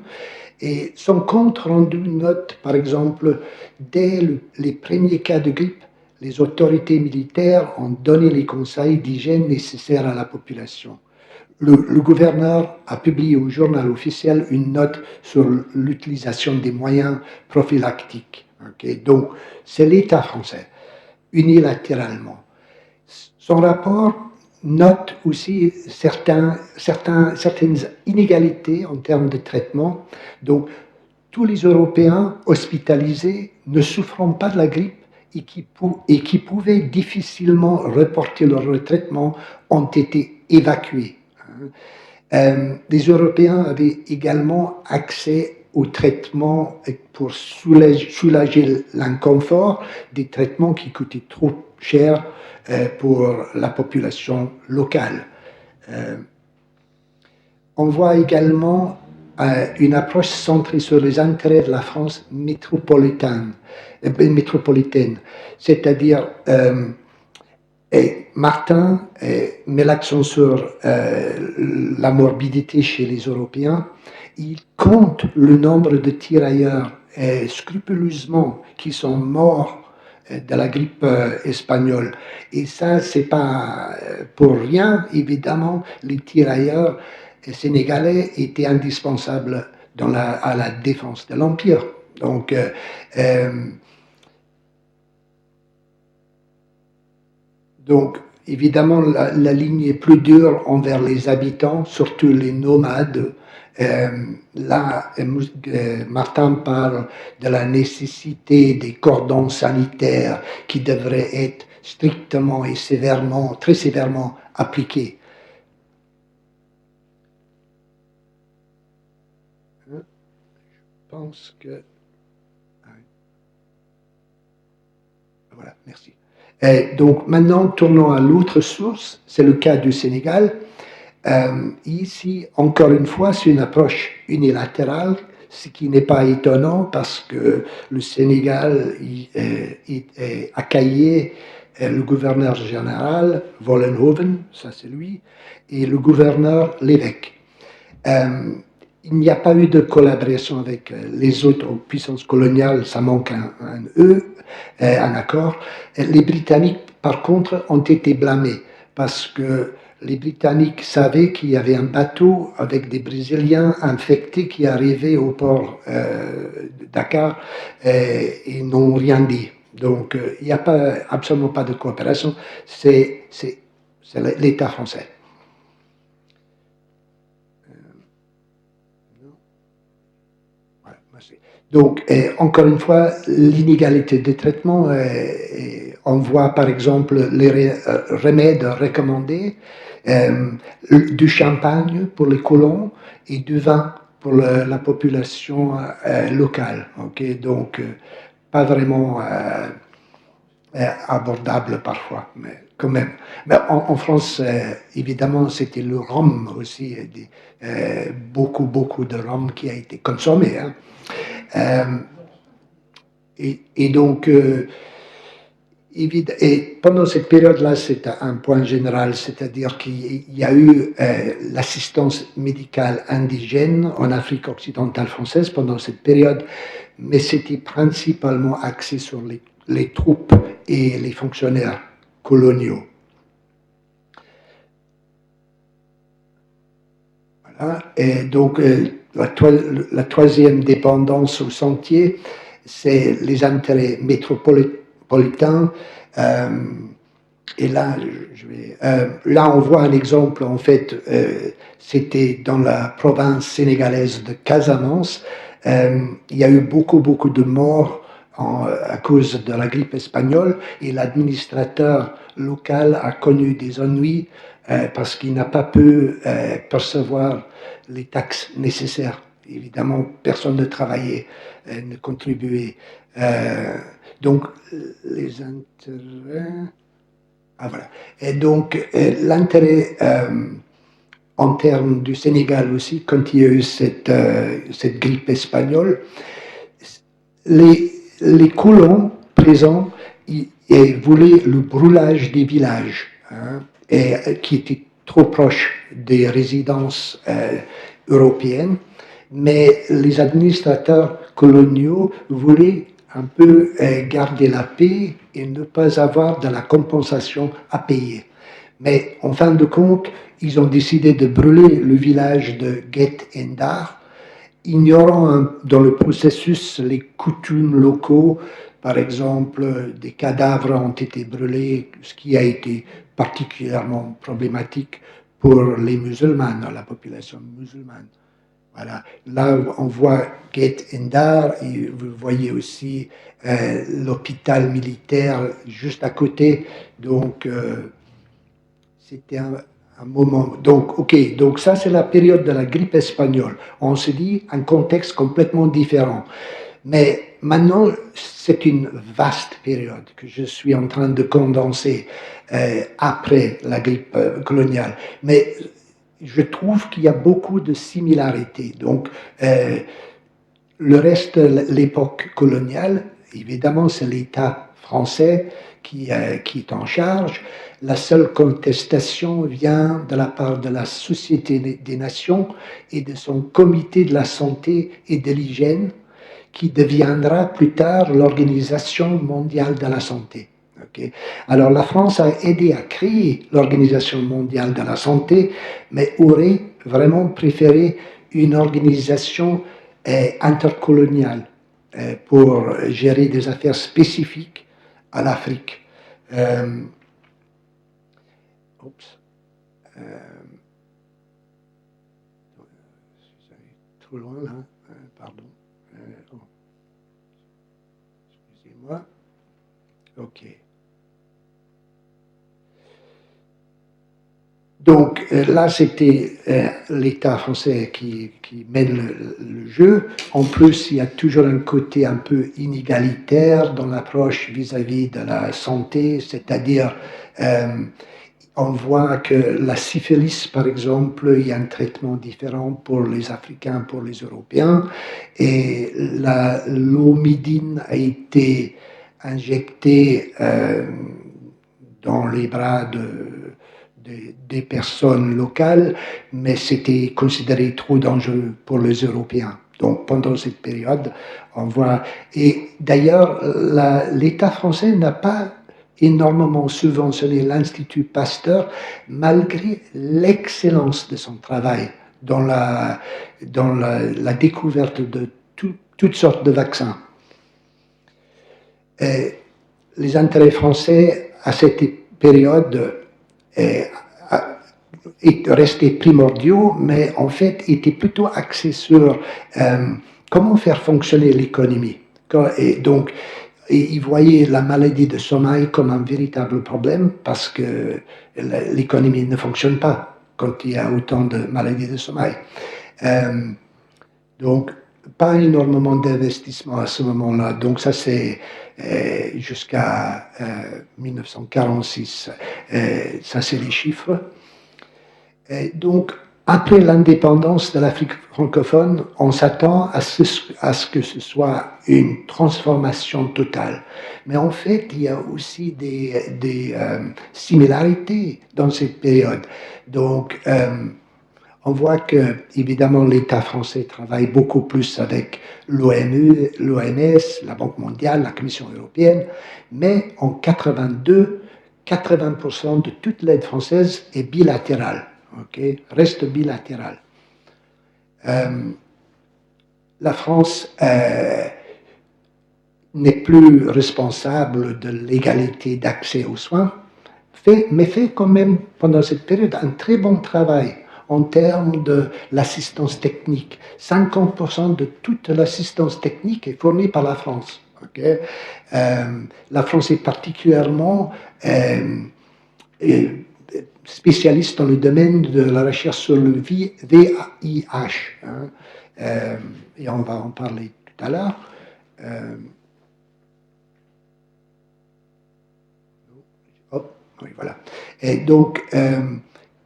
Et son compte rendu note, par exemple, dès les premiers cas de grippe, les autorités militaires ont donné les conseils d'hygiène nécessaires à la population. Le gouverneur a publié au journal officiel une note sur l'utilisation des moyens prophylactiques. Okay? Donc, c'est l'État français, unilatéralement. Son rapport note aussi certaines inégalités en termes de traitement. Donc, tous les Européens hospitalisés ne souffrant pas de la grippe et qui pouvaient difficilement reporter leur traitement ont été évacués. Les Européens avaient également accès aux traitements pour soulager l'inconfort, des traitements qui coûtaient trop cher pour la population locale. On voit également une approche centrée sur les intérêts de la France métropolitaine, c'est-à-dire Martin met l'accent sur la morbidité chez les Européens. Il compte le nombre de tirailleurs scrupuleusement qui sont morts de la grippe espagnole. Et ça, c'est pas pour rien, évidemment, les tirailleurs sénégalais étaient indispensables à la défense de l'Empire. Donc, évidemment, la ligne est plus dure envers les habitants, surtout les nomades. Là, Martin parle de la nécessité des cordons sanitaires qui devraient être strictement et très sévèrement appliqués. Je pense que... Voilà, merci. Donc maintenant, tournons à l'autre source, c'est le cas du Sénégal. Ici, encore une fois, c'est une approche unilatérale, ce qui n'est pas étonnant parce que le Sénégal accueillait le gouverneur général, Vollenhoven, ça c'est lui, et le gouverneur, l'évêque. Il n'y a pas eu de collaboration avec les autres puissances coloniales, ça manque un accord. Les Britanniques, par contre, ont été blâmés parce que les Britanniques savaient qu'il y avait un bateau avec des Brésiliens infectés qui arrivaient au port de Dakar et n'ont rien dit. Donc, il n'y a absolument pas de coopération, c'est l'État français. Donc, encore une fois, l'inégalité de traitement, on voit par exemple les remèdes recommandés, du champagne pour les colons et du vin pour la population locale. Okay? Donc, pas vraiment abordable parfois, mais quand même. Mais en France, évidemment, c'était le rhum aussi, beaucoup de rhum qui a été consommé. Hein. Et donc, et pendant cette période-là, c'est un point général, c'est-à-dire qu'il y a eu l'assistance médicale indigène en Afrique occidentale française pendant cette période, mais c'était principalement axé sur les troupes et les fonctionnaires coloniaux. Voilà. Et donc, la troisième dépendance au sentier, c'est les intérêts métropolitains. Et là, là, on voit un exemple, en fait, c'était dans la province sénégalaise de Casamance. Il y a eu beaucoup de morts à cause de la grippe espagnole et l'administrateur local a connu des ennuis parce qu'il n'a pas pu percevoir les taxes nécessaires. Évidemment, personne ne travaillait, ne contribuait. Donc, les intérêts... Ah voilà. Et donc, l'intérêt en termes du Sénégal aussi, quand il y a eu cette grippe espagnole, les colons présents voulaient le brûlage des villages, hein, qui étaient trop proches des résidences européennes, mais les administrateurs coloniaux voulaient un peu garder la paix et ne pas avoir de la compensation à payer. Mais en fin de compte, ils ont décidé de brûler le village de Guet Endar ignorant dans le processus les coutumes locaux. Par exemple, des cadavres ont été brûlés, ce qui a été particulièrement problématique pour les musulmans, la population musulmane. Voilà. Là, on voit Gate Endar et vous voyez aussi l'hôpital militaire juste à côté. Donc, c'était un moment. Donc, ok, donc ça, c'est la période de la grippe espagnole. On se dit un contexte complètement différent. Mais maintenant, c'est une vaste période que je suis en train de condenser après la grippe coloniale. Mais je trouve qu'il y a beaucoup de similarités. Donc, le reste, l'époque coloniale, évidemment, c'est l'État français qui est en charge. La seule contestation vient de la part de la Société des Nations et de son comité de la santé et de l'hygiène, qui deviendra plus tard l'Organisation mondiale de la santé. Okay. Alors la France a aidé à créer l'Organisation mondiale de la santé, mais aurait vraiment préféré une organisation intercoloniale pour gérer des affaires spécifiques à l'Afrique. Oups. Je suis allé trop loin là, pardon. Oh. Excusez-moi. Ok. Donc là, c'était l'État français qui mène le jeu. En plus, il y a toujours un côté un peu inégalitaire dans l'approche vis-à-vis de la santé, c'est-à-dire on voit que la syphilis, par exemple, il y a un traitement différent pour les Africains, pour les Européens, et l'omidine a été injectée dans les bras des personnes locales, mais c'était considéré trop dangereux pour les Européens. Donc pendant cette période, on voit... Et d'ailleurs, l'État français n'a pas énormément subventionné l'Institut Pasteur, malgré l'excellence de son travail dans la découverte de toutes sortes de vaccins. Et les intérêts français à cette période restaient primordiaux, mais en fait étaient plutôt axés sur comment faire fonctionner l'économie. Et donc, ils voyaient la maladie de sommeil comme un véritable problème parce que l'économie ne fonctionne pas quand il y a autant de maladies de sommeil. Donc, pas énormément d'investissement à ce moment-là. Donc, ça, c'est jusqu'à 1946. Ça, c'est les chiffres. Et donc, après l'indépendance de l'Afrique francophone, on s'attend à ce que ce soit une transformation totale. Mais en fait, il y a aussi des similarités dans cette période. Donc, on voit que, évidemment, l'État français travaille beaucoup plus avec l'OMS, la Banque mondiale, la Commission européenne, mais en 82, 80% de toute l'aide française est bilatérale. Okay, reste bilatéral. La France n'est plus responsable de l'égalité d'accès aux soins, mais fait quand même pendant cette période un très bon travail en termes de l'assistance technique. 50% de toute l'assistance technique est fournie par la France. Okay. La France est particulièrement spécialiste dans le domaine de la recherche sur le VIH. Hein. Et on va en parler tout à l'heure. Oui, voilà. Et donc,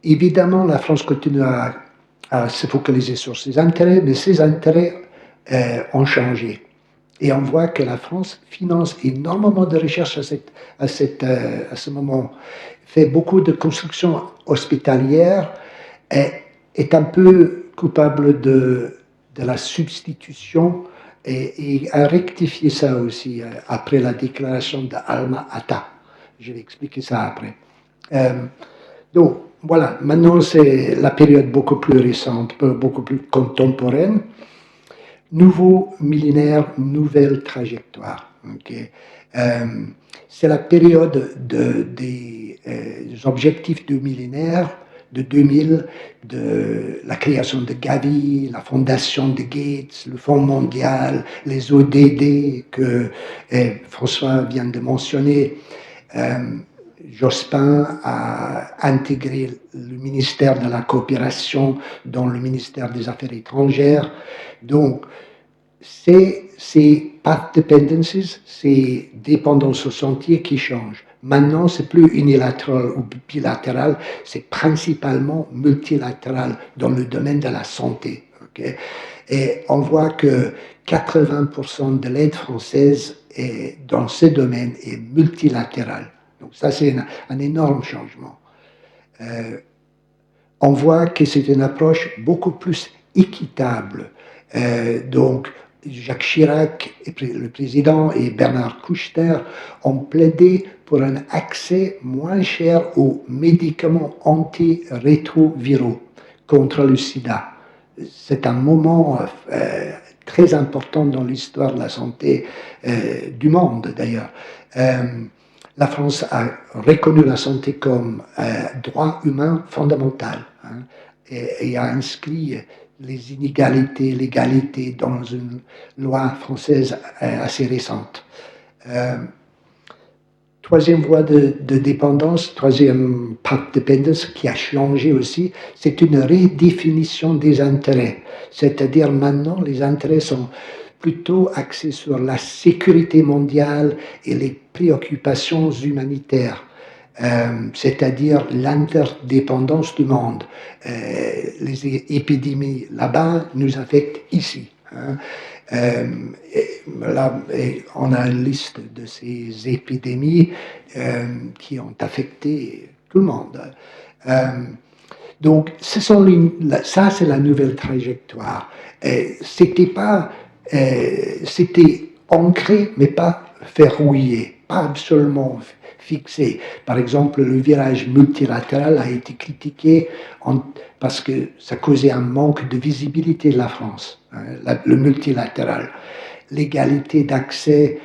évidemment, la France continue à se focaliser sur ses intérêts, mais ses intérêts ont changé. Et on voit que la France finance énormément de recherche à ce moment, fait beaucoup de constructions hospitalières, est un peu coupable de la substitution et a rectifié ça aussi après la déclaration d'Alma-Ata. Je vais expliquer ça après. Donc, voilà, maintenant c'est la période beaucoup plus récente, beaucoup plus contemporaine. nouveau millénaire, nouvelle trajectoire. Okay. C'est la période des objectifs du millénaire de 2000, de la création de Gavi, la fondation de Gates, le Fonds mondial, les ODD que François vient de mentionner. Jospin a intégré le ministère de la coopération dans le ministère des Affaires étrangères. Donc, ces path dependencies, ces dépendances au sentier qui changent. Maintenant, c'est plus unilatéral ou bilatéral, c'est principalement multilatéral dans le domaine de la santé. Okay? Et on voit que 80% de l'aide française dans ce domaine est multilatérale. Donc ça, c'est un énorme changement. On voit que c'est une approche beaucoup plus équitable. Donc, Jacques Chirac, le président, et Bernard Kouchner ont plaidé pour un accès moins cher aux médicaments antirétroviraux contre le sida. C'est un moment très important dans l'histoire de la santé du monde, d'ailleurs. La France a reconnu la santé comme droit humain fondamental, hein, et a inscrit les inégalités, l'égalité dans une loi française assez récente. Troisième voie de dépendance, troisième path dependence qui a changé aussi, c'est une redéfinition des intérêts. C'est-à-dire maintenant, les intérêts sont plutôt axés sur la sécurité mondiale et les préoccupations humanitaires. C'est-à-dire l'interdépendance du monde. Les épidémies là-bas nous affectent ici. Hein. Là, on a une liste de ces épidémies qui ont affecté tout le monde. Donc, ça, c'est la nouvelle trajectoire. C'était ancré, mais pas verrouillé, pas absolument fixé. Par exemple, le virage multilatéral a été critiqué parce que ça causait un manque de visibilité de la France, hein, le multilatéral. L'égalité d'accès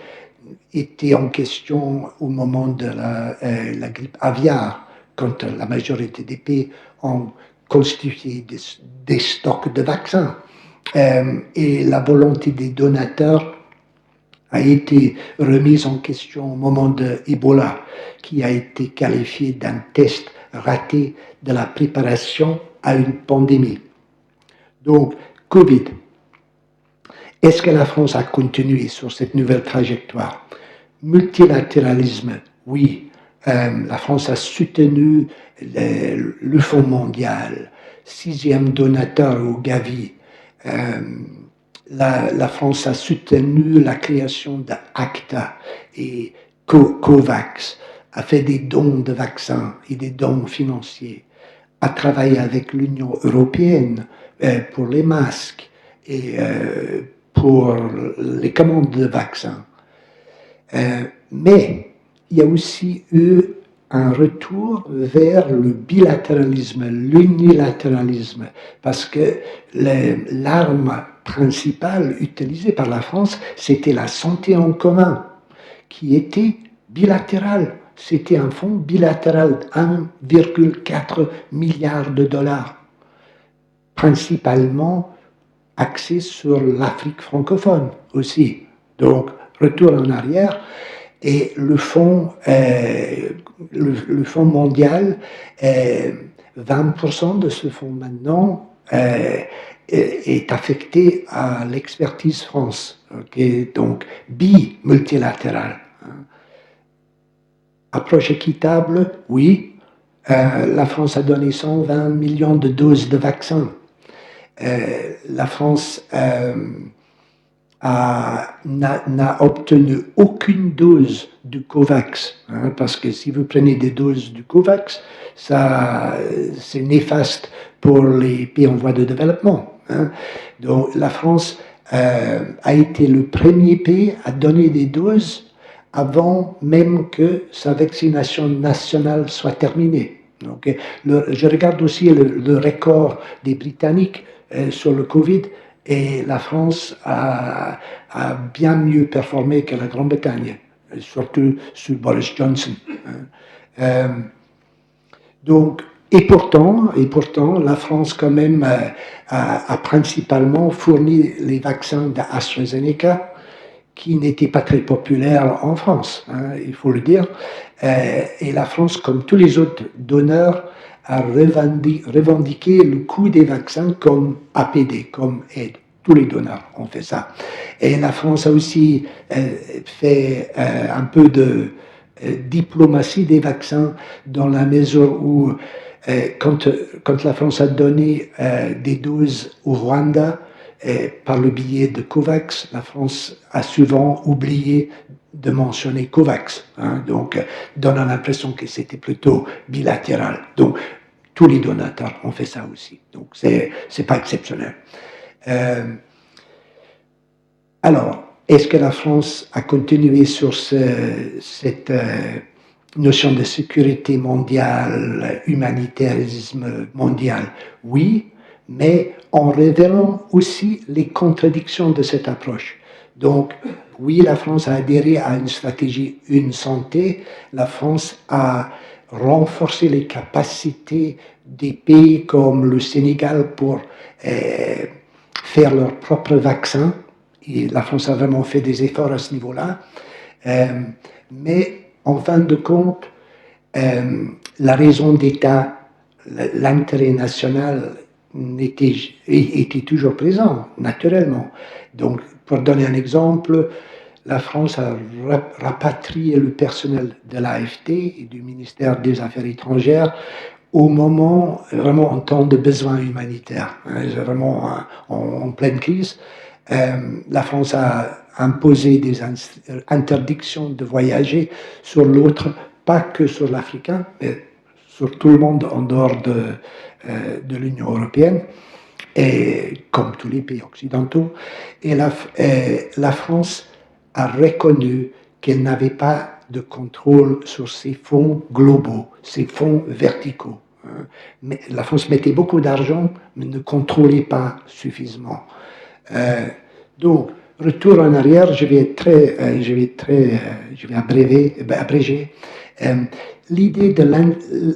était en question au moment de la grippe aviaire, quand la majorité des pays ont constitué des stocks de vaccins. Et la volonté des donateurs a été remise en question au moment de Ebola, qui a été qualifié d'un test raté de la préparation à une pandémie. Donc, Covid. Est-ce que la France a continué sur cette nouvelle trajectoire? Multilatéralisme, oui. La France a soutenu le Fonds mondial, 6e donateur au Gavi. La France a soutenu la création d'ACTA et COVAX, a fait des dons de vaccins et des dons financiers, a travaillé avec l'Union européenne pour les masques et pour les commandes de vaccins. Mais il y a aussi eu un retour vers le bilatéralisme, l'unilatéralisme, parce que l'arme principale utilisée par la France, c'était la santé en commun, qui était bilatérale. C'était un fonds bilatéral, 1,4 milliard de dollars, principalement axé sur l'Afrique francophone aussi. Donc, retour en arrière. Et le fonds mondial, 20% de ce fonds maintenant est affecté à l'expertise France. Okay? Donc, multilatéral. Approche équitable, oui. La France a donné 120 millions de doses de vaccins. La France n'a obtenu aucune dose du COVAX, hein, parce que si vous prenez des doses du COVAX, c'est néfaste pour les pays en voie de développement. Hein. Donc la France a été le premier pays à donner des doses avant même que sa vaccination nationale soit terminée. Donc, je regarde aussi le record des Britanniques sur le Covid. Et la France a bien mieux performé que la Grande-Bretagne, surtout sous Boris Johnson. Donc, et pourtant, la France quand même a principalement fourni les vaccins d'AstraZeneca, qui n'étaient pas très populaires en France, il faut le dire. Et la France, comme tous les autres donneurs, a revendiqué le coût des vaccins comme APD, comme aide. Tous les donneurs ont fait ça. Et la France a aussi fait un peu de diplomatie des vaccins dans la mesure où quand la France a donné des doses au Rwanda par le biais de COVAX, la France a souvent oublié de mentionner COVAX, donc donnant l'impression que c'était plutôt bilatéral. Donc tous les donateurs ont fait ça aussi, donc c'est pas exceptionnel. Alors, est-ce que la France a continué sur cette notion de sécurité mondiale, humanitarisme mondial? Oui, mais en révélant aussi les contradictions de cette approche. Donc, oui, la France a adhéré à une stratégie Une Santé. La France a renforcé les capacités des pays comme le Sénégal pour faire leurs propres vaccins. Et la France a vraiment fait des efforts à ce niveau-là. Mais en fin de compte, la raison d'État, l'intérêt national était toujours présent, naturellement. Donc, pour donner un exemple, la France a rapatrié le personnel de l'AFD et du ministère des Affaires étrangères au moment, vraiment en temps de besoin humanitaire, vraiment en pleine crise. La France a imposé des interdictions de voyager sur l'autre, pas que sur l'Africain, mais sur tout le monde en dehors de l'Union européenne, et comme tous les pays occidentaux. Et la France a reconnu qu'elle n'avait pas de contrôle sur ces fonds globaux, ces fonds verticaux. Mais la France mettait beaucoup d'argent, mais ne contrôlait pas suffisamment. Donc, retour en arrière, je vais abréger. L'idée de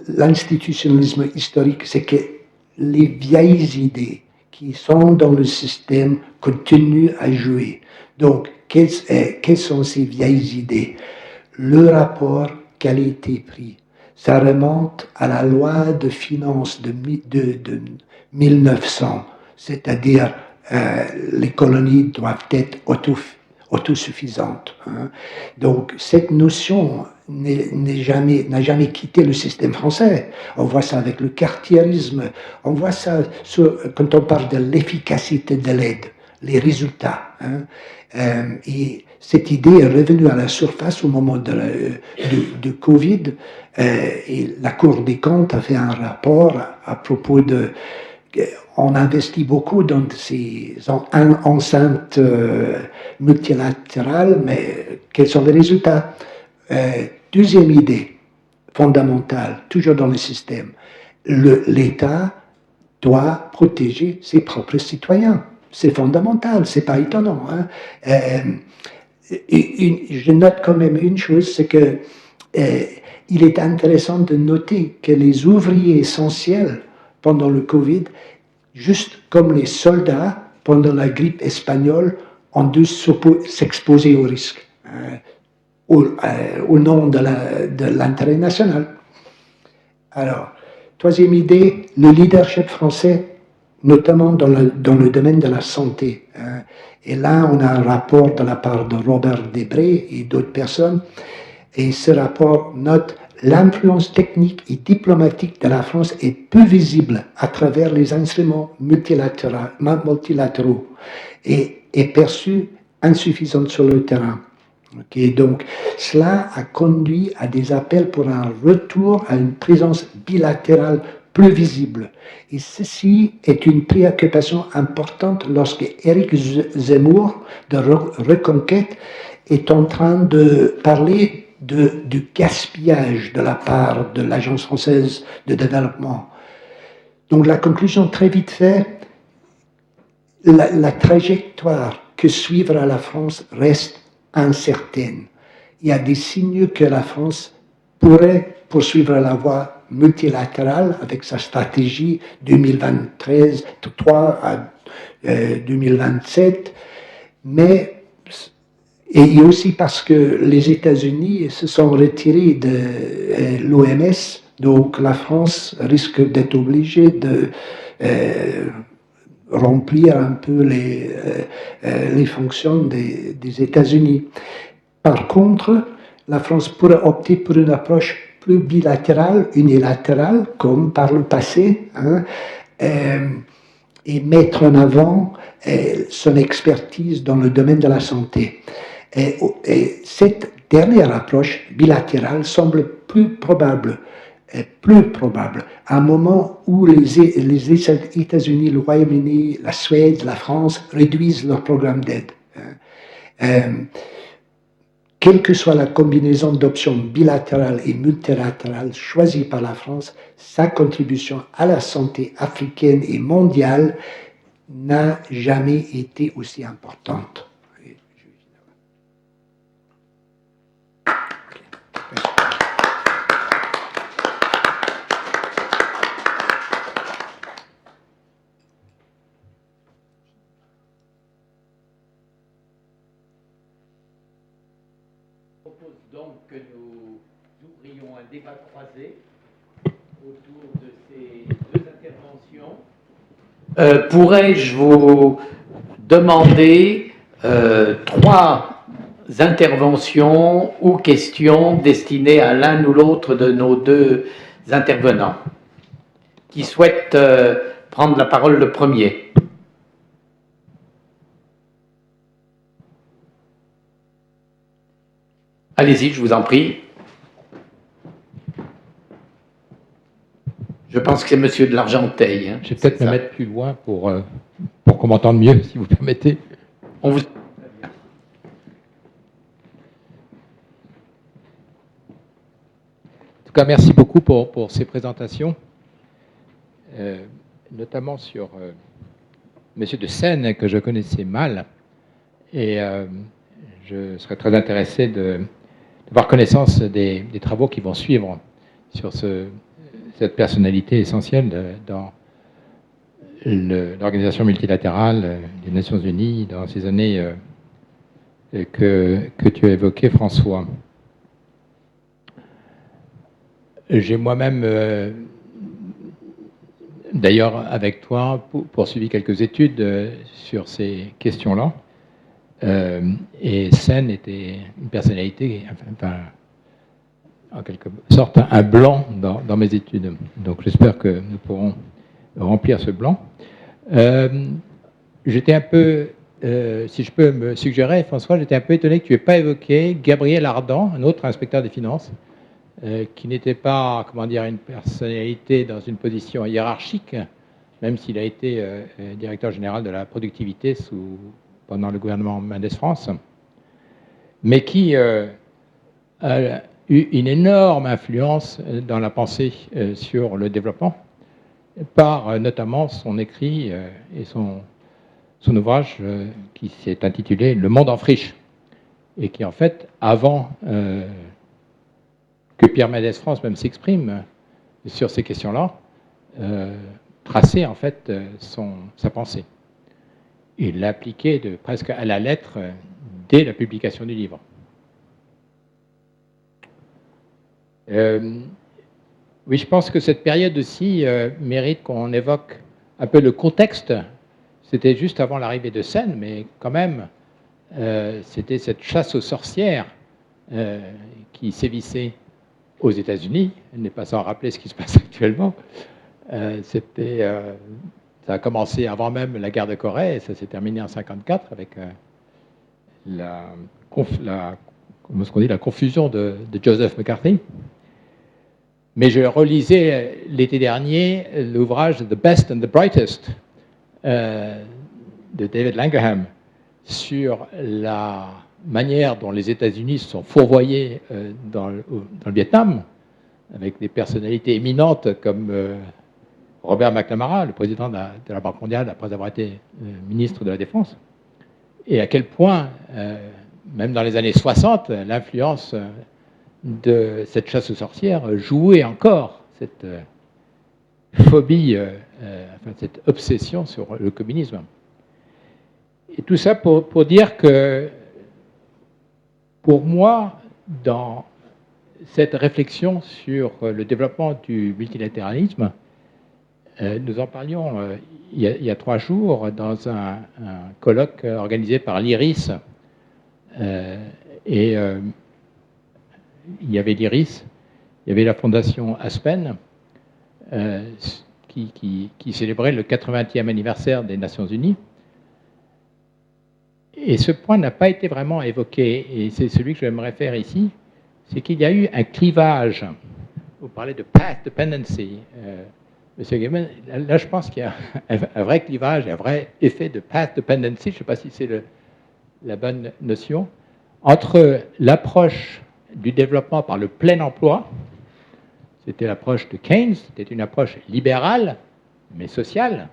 l'institutionnalisme historique, c'est que les vieilles idées qui sont dans le système continuent à jouer. Donc, quelles sont ces vieilles idées? Le rapport qualité-prix, ça remonte à la loi de finances de 1900, c'est-à-dire les colonies doivent être autosuffisantes. Donc cette notion n'a jamais quitté le système français. On voit ça avec le cartiérisme, on voit ça quand on parle de l'efficacité de l'aide, les résultats. Et cette idée est revenue à la surface au moment de Covid, et la Cour des comptes a fait un rapport à propos de... On investit beaucoup dans ces enceintes multilatérales, mais quels sont les résultats? Deuxième idée fondamentale, toujours dans le système, l'État doit protéger ses propres citoyens. C'est fondamental, c'est pas étonnant. Je note quand même une chose, c'est que il est intéressant de noter que les ouvriers essentiels pendant le Covid, juste comme les soldats pendant la grippe espagnole, ont dû s'exposer au risque au nom de l'intérêt national. Alors, troisième idée, le leadership français, notamment dans le domaine de la santé. Et là, on a un rapport de la part de Robert Debré et d'autres personnes, et ce rapport note l'influence technique et diplomatique de la France est peu visible à travers les instruments multilatéraux et est perçue insuffisante sur le terrain. Okay, donc, cela a conduit à des appels pour un retour à une présence bilatérale plus visible. Et ceci est une préoccupation importante lorsque Éric Zemmour, de Reconquête, est en train de parler du gaspillage de la part de l'Agence française de développement. Donc la conclusion très vite fait, la trajectoire que suivra la France reste incertaine. Il y a des signes que la France pourrait poursuivre la voie multilatérale avec sa stratégie 2023 à 2027, mais et aussi parce que les États-Unis se sont retirés de l'OMS, donc la France risque d'être obligée de remplir un peu les fonctions des États-Unis. Par contre, la France pourrait opter pour une approche plus bilatérale, unilatérale, comme par le passé, hein, et mettre en avant son expertise dans le domaine de la santé. Et cette dernière approche bilatérale semble plus probable à un moment où les États-Unis, le Royaume-Uni, la Suède, la France réduisent leur programme d'aide. Quelle que soit la combinaison d'options bilatérales et multilatérales choisies par la France, sa contribution à la santé africaine et mondiale n'a jamais été aussi importante. Je propose donc que nous ouvrions un débat croisé autour de ces deux interventions. Pourrais-je vous demander trois interventions ou questions destinées à l'un ou l'autre de nos deux intervenants qui souhaitent prendre la parole le premier? Allez-y, je vous en prie. Je pense que c'est Monsieur de l'Argenteuil. Hein, je vais peut-être me mettre plus loin pour qu'on m'entende mieux, si vous permettez. On vous... En tout cas, merci beaucoup pour ces présentations, notamment sur Monsieur de Seine, que je connaissais mal. Et je serais très intéressé d'avoir connaissance des travaux qui vont suivre sur cette personnalité essentielle dans l'organisation multilatérale des Nations Unies dans ces années que tu as évoquées, François. J'ai moi-même, d'ailleurs avec toi, poursuivi quelques études sur ces questions-là. Et Sen était une personnalité, enfin, en quelque sorte, un blanc dans mes études. Donc j'espère que nous pourrons remplir ce blanc. J'étais un peu, si je peux me suggérer, François, j'étais un peu étonné que tu n'aies pas évoqué Gabriel Ardan, un autre inspecteur des finances, qui n'était pas, comment dire, une personnalité dans une position hiérarchique, même s'il a été directeur général de la productivité pendant le gouvernement Mendes France, mais qui a eu une énorme influence dans la pensée sur le développement, par notamment son écrit et son ouvrage qui s'est intitulé « Le monde en friche », et qui en fait, avant que Pierre Mendès France même s'exprime sur ces questions-là, traçait en fait sa pensée. Il l'appliquait presque à la lettre dès la publication du livre. Oui, je pense que cette période aussi mérite qu'on évoque un peu le contexte. C'était juste avant l'arrivée de Sen, mais quand même, c'était cette chasse aux sorcières qui sévissait aux États-Unis. Il n'est pas sans rappeler ce qui se passe actuellement. Ça a commencé avant même la guerre de Corée et ça s'est terminé en 1954 avec la confusion de Joseph McCarthy. Mais je relisais l'été dernier l'ouvrage The Best and the Brightest de David Langerham sur la manière dont les États-Unis se sont fourvoyés dans le Vietnam, avec des personnalités éminentes comme Robert McNamara, le président de la Banque mondiale, après avoir été ministre de la Défense, et à quel point, même dans les années 60, l'influence de cette chasse aux sorcières jouait encore cette phobie, enfin, cette obsession sur le communisme. Et tout ça pour dire que, pour moi, dans cette réflexion sur le développement du multilatéralisme, nous en parlions il y a 3 jours dans un colloque organisé par l'IRIS. Il y avait l'IRIS, il y avait la fondation Aspen, qui célébrait le 80e anniversaire des Nations Unies. Et ce point n'a pas été vraiment évoqué, et c'est celui que j'aimerais faire ici, c'est qu'il y a eu un clivage. Vous parlez de path dependency, Monsieur Gaiman. Là, je pense qu'il y a un vrai clivage, un vrai effet de path dependency, je ne sais pas si c'est la bonne notion, entre l'approche du développement par le plein emploi, c'était l'approche de Keynes, c'était une approche libérale, mais sociale,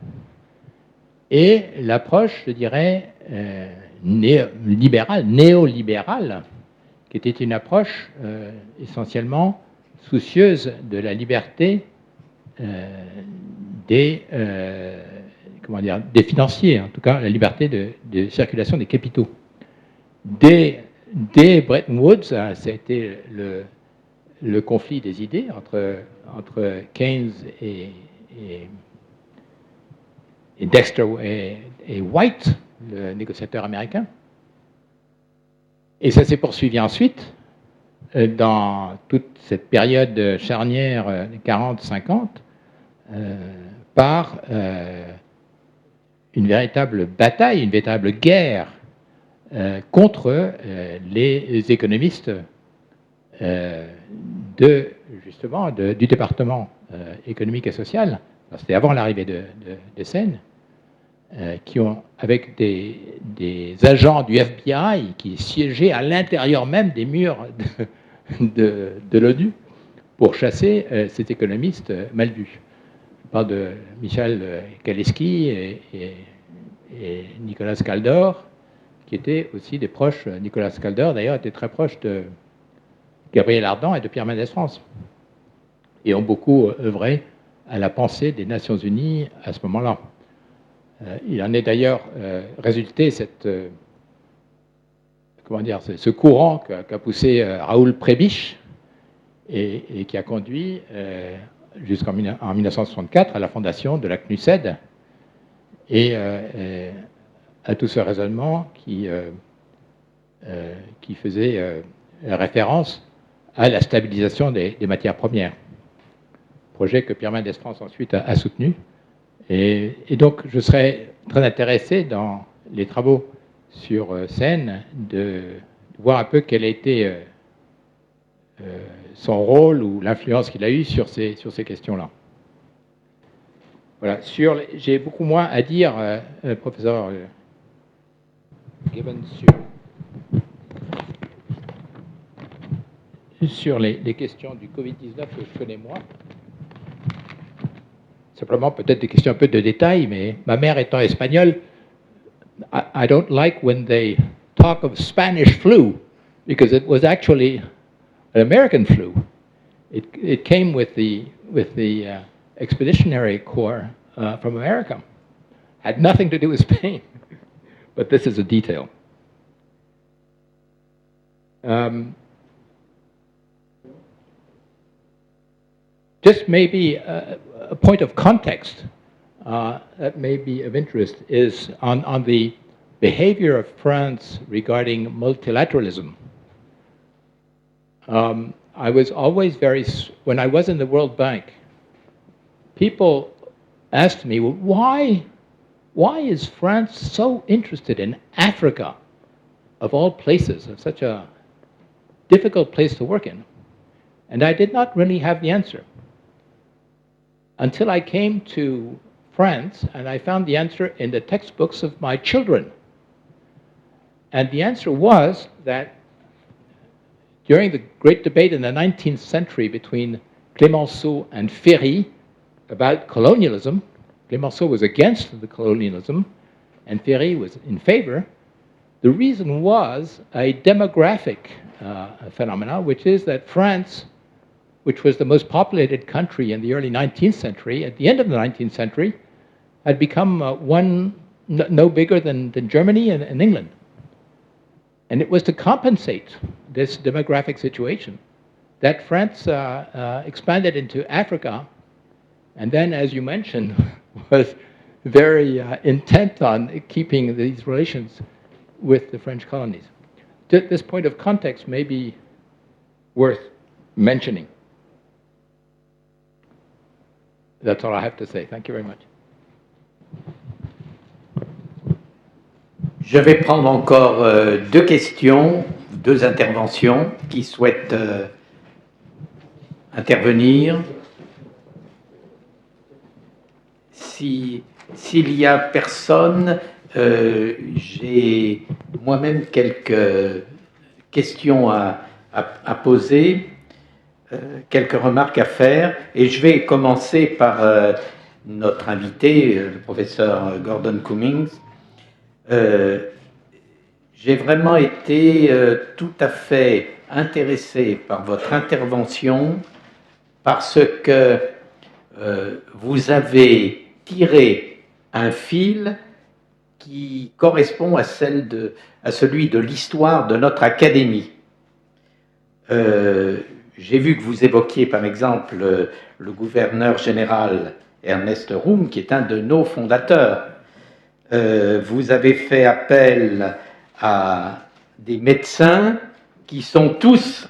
et l'approche, je dirais, néolibérale, qui était une approche essentiellement soucieuse de la liberté des financiers, en tout cas la liberté de circulation des capitaux. Dès Bretton Woods, ça a été le conflit des idées entre Keynes et Dexter et White, le négociateur américain. Et ça s'est poursuivi ensuite, dans toute cette période charnière 40-50, par une véritable bataille, une véritable guerre contre les économistes du département économique et social. C'était avant l'arrivée de Sen, qui ont, avec des agents du FBI qui siégeaient à l'intérieur même des murs de l'ONU pour chasser ces économistes mal vus. Je parle de Michel Kaleski et Nicolas Kaldor, qui étaient aussi des proches. Nicolas Kaldor, d'ailleurs, était très proche de Gabriel Ardant et de Pierre Mendès France, et ont beaucoup œuvré à la pensée des Nations Unies à ce moment-là. Il en est d'ailleurs résulté ce courant qu'a poussé Raoul Prebisch et qui a conduit jusqu'en 1964 à la fondation de la CNUSED et à tout ce raisonnement qui faisait référence à la stabilisation des matières premières. Projet que Pierre Mendès France ensuite a soutenu. Et donc, je serais très intéressé dans les travaux sur Sen de voir un peu quel a été son rôle ou l'influence qu'il a eue sur ces questions-là. Voilà. J'ai beaucoup moins à dire, professeur Gibbons, sur les questions du Covid-19 que je connais moi. Simplement, peut-être des questions un peu de détail, mais ma mère étant espagnole, I don't like when they talk of Spanish flu, because it was actually an American flu. It came with the Expeditionary Corps from America. Had nothing to do with Spain, but this is a detail. Just maybe a point of context that may be of interest is on the behavior of France regarding multilateralism. I was always when I was in the World Bank, people asked me, well, why is France so interested in Africa, of all places, of such a difficult place to work in? And I did not really have the answer, until I came to France and I found the answer in the textbooks of my children. And the answer was that during the great debate in the 19th century between Clemenceau and Ferry, about colonialism. Clemenceau was against the colonialism, and Ferry was in favor. The reason was a demographic phenomena, which is that France, which was the most populated country in the early 19th century, at the end of the 19th century, had become no bigger than Germany and England. And it was to compensate this demographic situation that France expanded into Africa, and then, as you mentioned, was very intent on keeping these relations with the French colonies. This point of context may be worth mentioning. That's all I have to say. Thank you very much. Je vais prendre encore deux questions, deux interventions qui souhaitent intervenir. S'il y a personne, j'ai moi-même quelques questions à poser, quelques remarques à faire, et je vais commencer par notre invité, le professeur Gordon Cummings. J'ai vraiment été tout à fait intéressé par votre intervention parce que vous avez tiré un fil qui correspond à celui de l'histoire de notre académie. J'ai vu que vous évoquiez par exemple le gouverneur général Ernest Röhm, qui est un de nos fondateurs. Vous avez fait appel à des médecins qui sont tous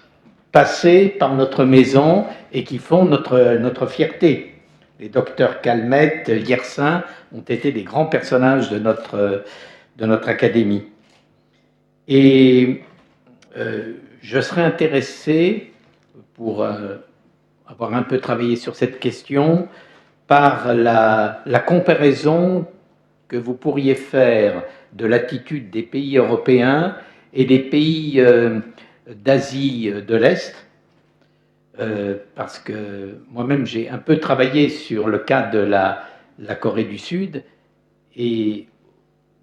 passés par notre maison et qui font notre fierté. Les docteurs Calmette, Yersin ont été des grands personnages de notre académie. Et je serais intéressé, pour avoir un peu travaillé sur cette question, par la comparaison que vous pourriez faire de l'attitude des pays européens et des pays d'Asie de l'Est, parce que moi-même j'ai un peu travaillé sur le cas de la Corée du Sud et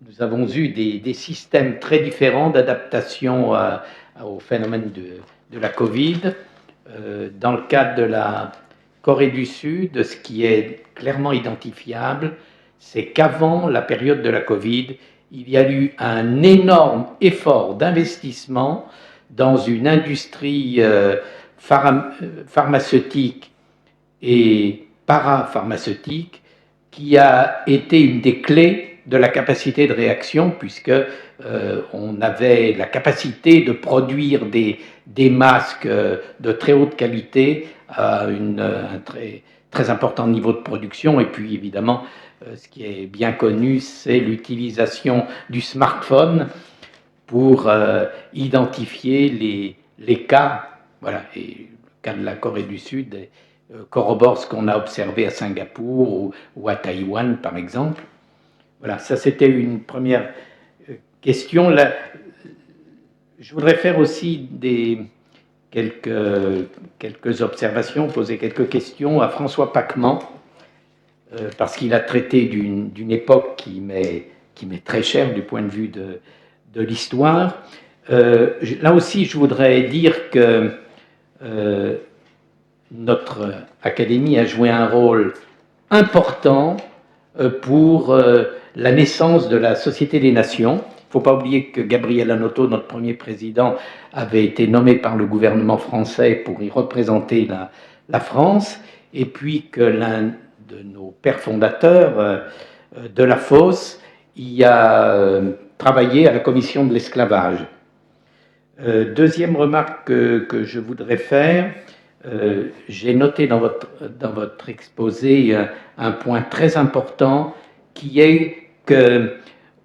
nous avons eu des systèmes très différents d'adaptation au phénomène de la Covid. Dans le cas de la Corée du Sud, ce qui est clairement identifiable, c'est qu'avant la période de la Covid, il y a eu un énorme effort d'investissement dans une industrie pharmaceutique et parapharmaceutique qui a été une des clés de la capacité de réaction, puisque on avait la capacité de produire des masques de très haute qualité à un très important niveau de production. Et puis évidemment, ce qui est bien connu, c'est l'utilisation du smartphone pour identifier les cas. Voilà, et le cas de la Corée du Sud corrobore ce qu'on a observé à Singapour ou à Taïwan, par exemple. Voilà, ça c'était une première question. Là, je voudrais faire aussi quelques observations, poser quelques questions à François Pachman, parce qu'il a traité d'une époque qui m'est très chère du point de vue de l'histoire. Là aussi, je voudrais dire que notre académie a joué un rôle important pour la naissance de la Société des Nations. Il ne faut pas oublier que Gabriel Hanotaux, notre premier président, avait été nommé par le gouvernement français pour y représenter la France, et puis que l'un de nos pères fondateurs, de la Fosse, y a travaillé à la commission de l'esclavage. Deuxième remarque que je voudrais faire, j'ai noté dans votre exposé un point très important qui est que,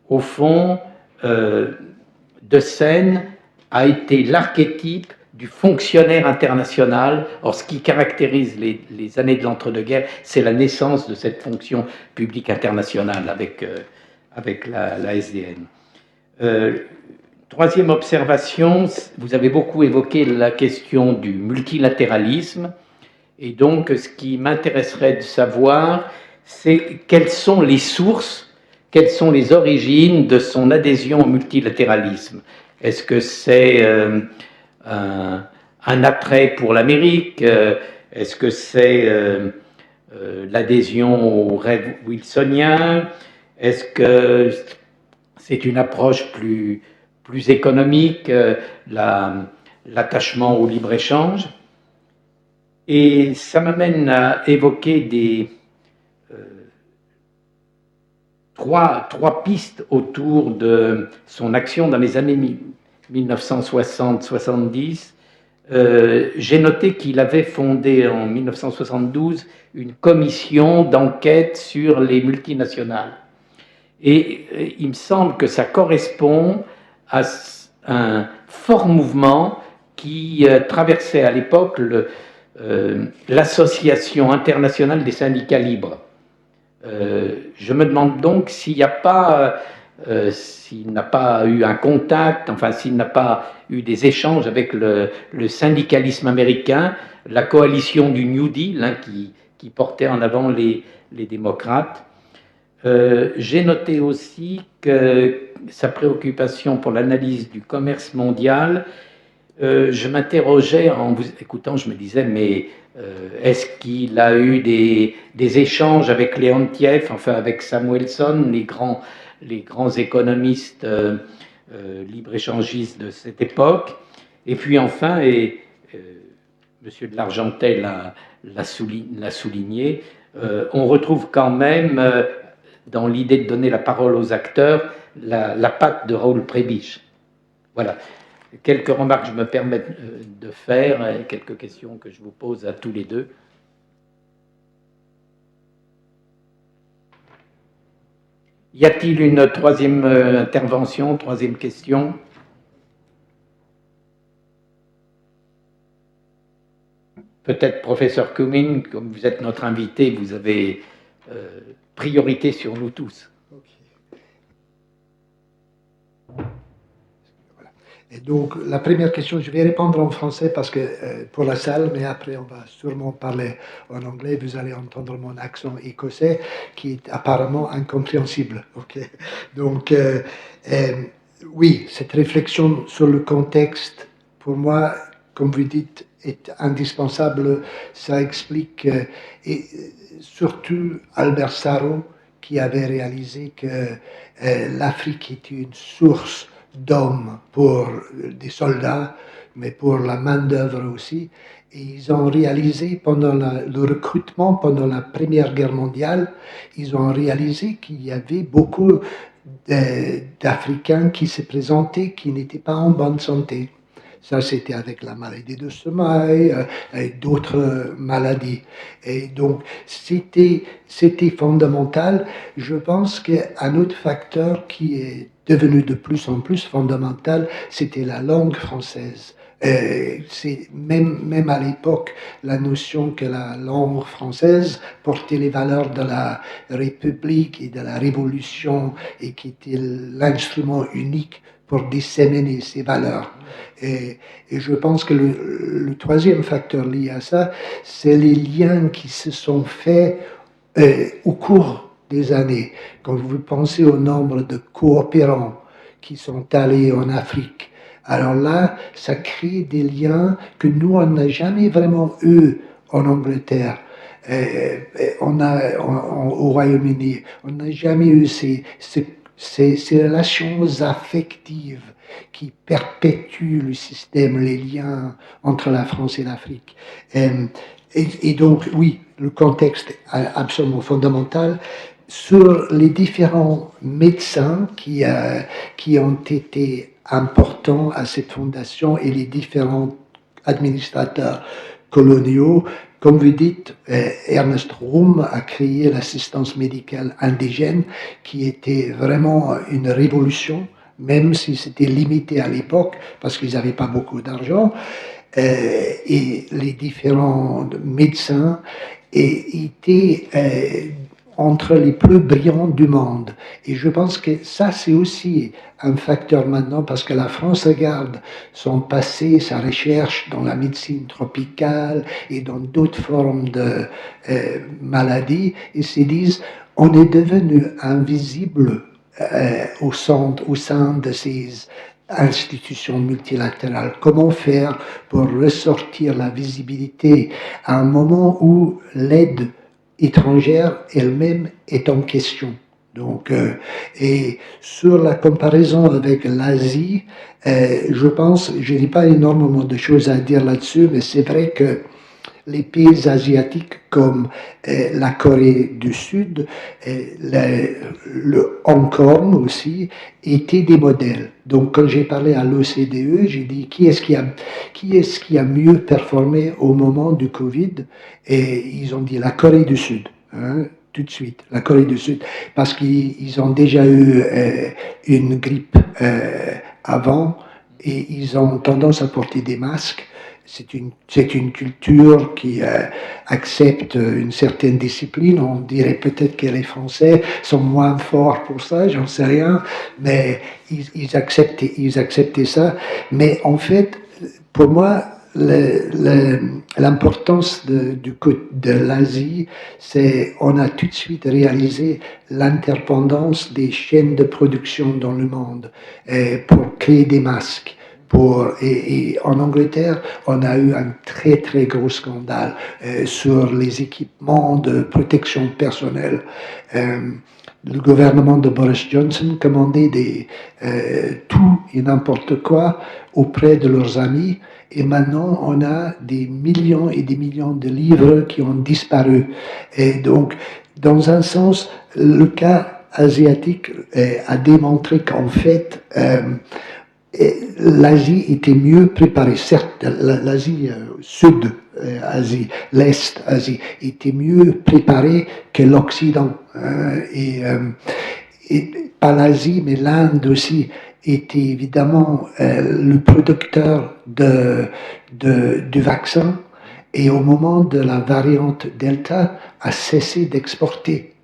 au fond, De Seine a été l'archétype du fonctionnaire international. Or, ce qui caractérise les années de l'entre-deux-guerres, c'est la naissance de cette fonction publique internationale avec la SDN. Troisième observation, vous avez beaucoup évoqué la question du multilatéralisme Et donc, ce qui m'intéresserait de savoir, c'est quelles sont les sources, quelles sont les origines de son adhésion au multilatéralisme. Est-ce que c'est un attrait pour l'Amérique? Est-ce que c'est l'adhésion au rêve wilsonien? Est-ce que c'est une approche plus économique, l'attachement au libre-échange? Et ça m'amène à évoquer trois pistes autour de son action dans les années 1960-70. J'ai noté qu'il avait fondé en 1972 une commission d'enquête sur les multinationales. Et il me semble que ça correspond à un fort mouvement qui traversait à l'époque l'Association internationale des syndicats libres. Je me demande donc s'il n'a pas eu un contact, enfin s'il n'a pas eu des échanges avec le syndicalisme américain, la coalition du New Deal, hein, qui portait en avant les démocrates. J'ai noté aussi que sa préoccupation pour l'analyse du commerce mondial, je m'interrogeais en vous écoutant, je me disais, mais est-ce qu'il a eu des échanges avec Leontief, enfin avec Samuelson, les grands économistes libre-échangistes de cette époque? Et puis enfin, Monsieur de l'Argentet l'a souligné, on retrouve quand même, dans l'idée de donner la parole aux acteurs, la patte de Raoul Prébisch. Voilà. Quelques remarques que je me permets de faire, et quelques questions que je vous pose à tous les deux. Y a-t-il une troisième intervention, troisième question? Peut-être, professeur Cumming, comme vous êtes notre invité, vous avez priorité sur nous tous. Et donc, la première question, je vais répondre en français parce que pour la salle, mais après on va sûrement parler en anglais. Vous allez entendre mon accent écossais qui est apparemment incompréhensible. Okay. Donc, oui, cette réflexion sur le contexte, pour moi, comme vous dites, est indispensable. Ça explique, et surtout Albert Sarraut, qui avait réalisé que l'Afrique était une source d'hommes pour des soldats, mais pour la main-d'œuvre aussi. Et ils ont réalisé, pendant le recrutement, pendant la Première Guerre mondiale, ils ont réalisé qu'il y avait beaucoup d'Africains qui se présentaient, qui n'étaient pas en bonne santé. Ça, c'était avec la maladie de sommeil et d'autres maladies. Et donc, c'était fondamental. Je pense qu'un autre facteur qui est devenu de plus en plus fondamental, c'était la langue française. C'est même à l'époque la notion que la langue française portait les valeurs de la République et de la Révolution et qui était l'instrument unique pour disséminer ces valeurs. Et je pense que le troisième facteur lié à ça, c'est les liens qui se sont faits au cours des années. Quand vous pensez au nombre de coopérants qui sont allés en Afrique, alors là, ça crée des liens que nous, on n'a jamais vraiment eu en Angleterre. Au Royaume-Uni, on n'a jamais eu ces relations affectives qui perpétuent le système, les liens entre la France et l'Afrique. Et donc, oui, le contexte est absolument fondamental. Sur les différents médecins qui ont été importants à cette fondation et les différents administrateurs coloniaux, comme vous dites, Ernest Röhm a créé l'assistance médicale indigène, qui était vraiment une révolution, même si c'était limité à l'époque, parce qu'ils n'avaient pas beaucoup d'argent. Et les différents médecins étaient entre les plus brillants du monde. Et je pense que ça, c'est aussi un facteur maintenant, parce que la France regarde son passé, sa recherche dans la médecine tropicale et dans d'autres formes de maladies, et se disent, on est devenu invisible au sein de ces institutions multilatérales. Comment faire pour ressortir la visibilité à un moment où l'aide étrangère elle-même est en question? Donc, et sur la comparaison avec l'Asie, je pense, je n'ai pas énormément de choses à dire là-dessus, mais c'est vrai que les pays asiatiques comme la Corée du Sud, le Hong Kong aussi, étaient des modèles. Donc quand j'ai parlé à l'OCDE, j'ai dit qui est-ce qui a mieux performé au moment du Covid? Et ils ont dit la Corée du Sud. Hein, tout de suite, la Corée du Sud, parce qu'ils ont déjà eu une grippe avant et ils ont tendance à porter des masques. C'est une culture qui accepte une certaine discipline. On dirait peut-être que les Français sont moins forts pour ça, j'en sais rien, mais ils acceptaient ça. Mais en fait, pour moi, l'importance de l'Asie, c'est on a tout de suite réalisé l'interdépendance des chaînes de production dans le monde pour créer des masques. Et en Angleterre, on a eu un très très gros scandale sur les équipements de protection personnelle. Le gouvernement de Boris Johnson commandait tout et n'importe quoi auprès de leurs amis. Et maintenant, on a des millions et des millions de livres qui ont disparu. Et donc, dans un sens, le cas asiatique a démontré qu'en fait, l'Asie était mieux préparée. Certes, l'Asie Sud-Asie, l'Est-Asie était mieux préparée que l'Occident. Et pas l'Asie, mais l'Inde aussi était évidemment le producteur du vaccin et au moment de la variante Delta a cessé d'exporter.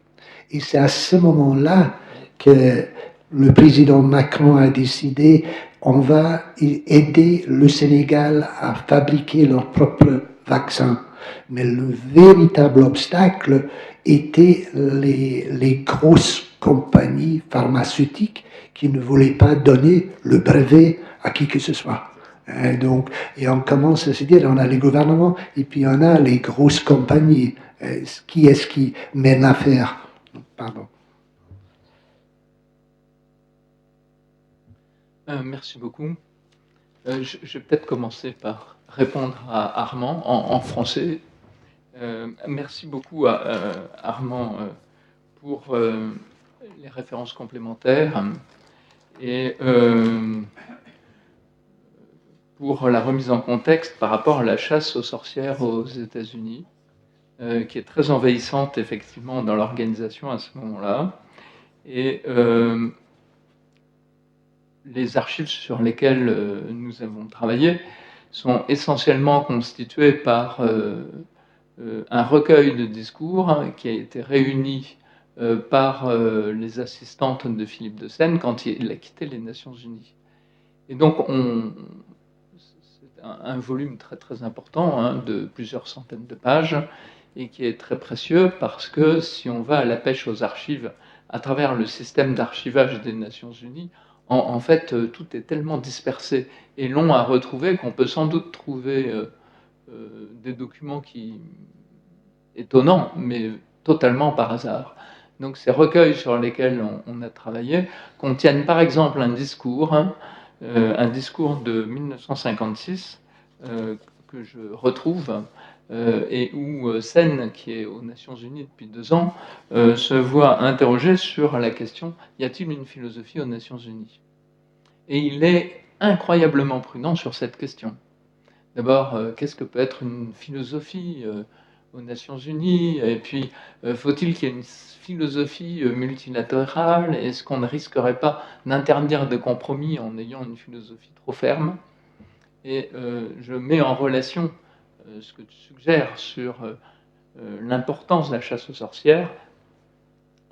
Et c'est à ce moment-là que le président Macron a décidé on va aider le Sénégal à fabriquer leur propre vaccin. Mais le véritable obstacle était les grosses compagnies pharmaceutiques qui ne voulaient pas donner le brevet à qui que ce soit. Et on commence à se dire, on a les gouvernements et puis on a les grosses compagnies. Qui est-ce qui mène l'affaire? Pardon. Merci beaucoup. Je vais peut-être commencer par répondre à Armand en français. Merci beaucoup à Armand pour les références complémentaires et pour la remise en contexte par rapport à la chasse aux sorcières aux États-Unis, qui est très envahissante effectivement dans l'organisation à ce moment-là. Et les archives sur lesquelles nous avons travaillé sont essentiellement constituées par un recueil de discours qui a été réuni par les assistantes de Philippe de Seine quand il a quitté les Nations Unies. Et donc, c'est un volume très très important, de plusieurs centaines de pages, et qui est très précieux parce que si on va à la pêche aux archives à travers le système d'archivage des Nations Unies, en fait, tout est tellement dispersé et long à retrouver qu'on peut sans doute trouver des documents étonnants, mais totalement par hasard. Donc ces recueils sur lesquels on a travaillé contiennent par exemple un discours de 1956 que je retrouve et où Sen, qui est aux Nations Unies depuis 2 ans, se voit interrogé sur la question « Y a-t-il une philosophie aux Nations Unies ?» Et il est incroyablement prudent sur cette question. D'abord, qu'est-ce que peut être une philosophie aux Nations Unies? Et puis, faut-il qu'il y ait une philosophie multilatérale? Est-ce qu'on ne risquerait pas d'interdire de compromis en ayant une philosophie trop ferme? Et je mets en relation ce que tu suggères sur l'importance de la chasse aux sorcières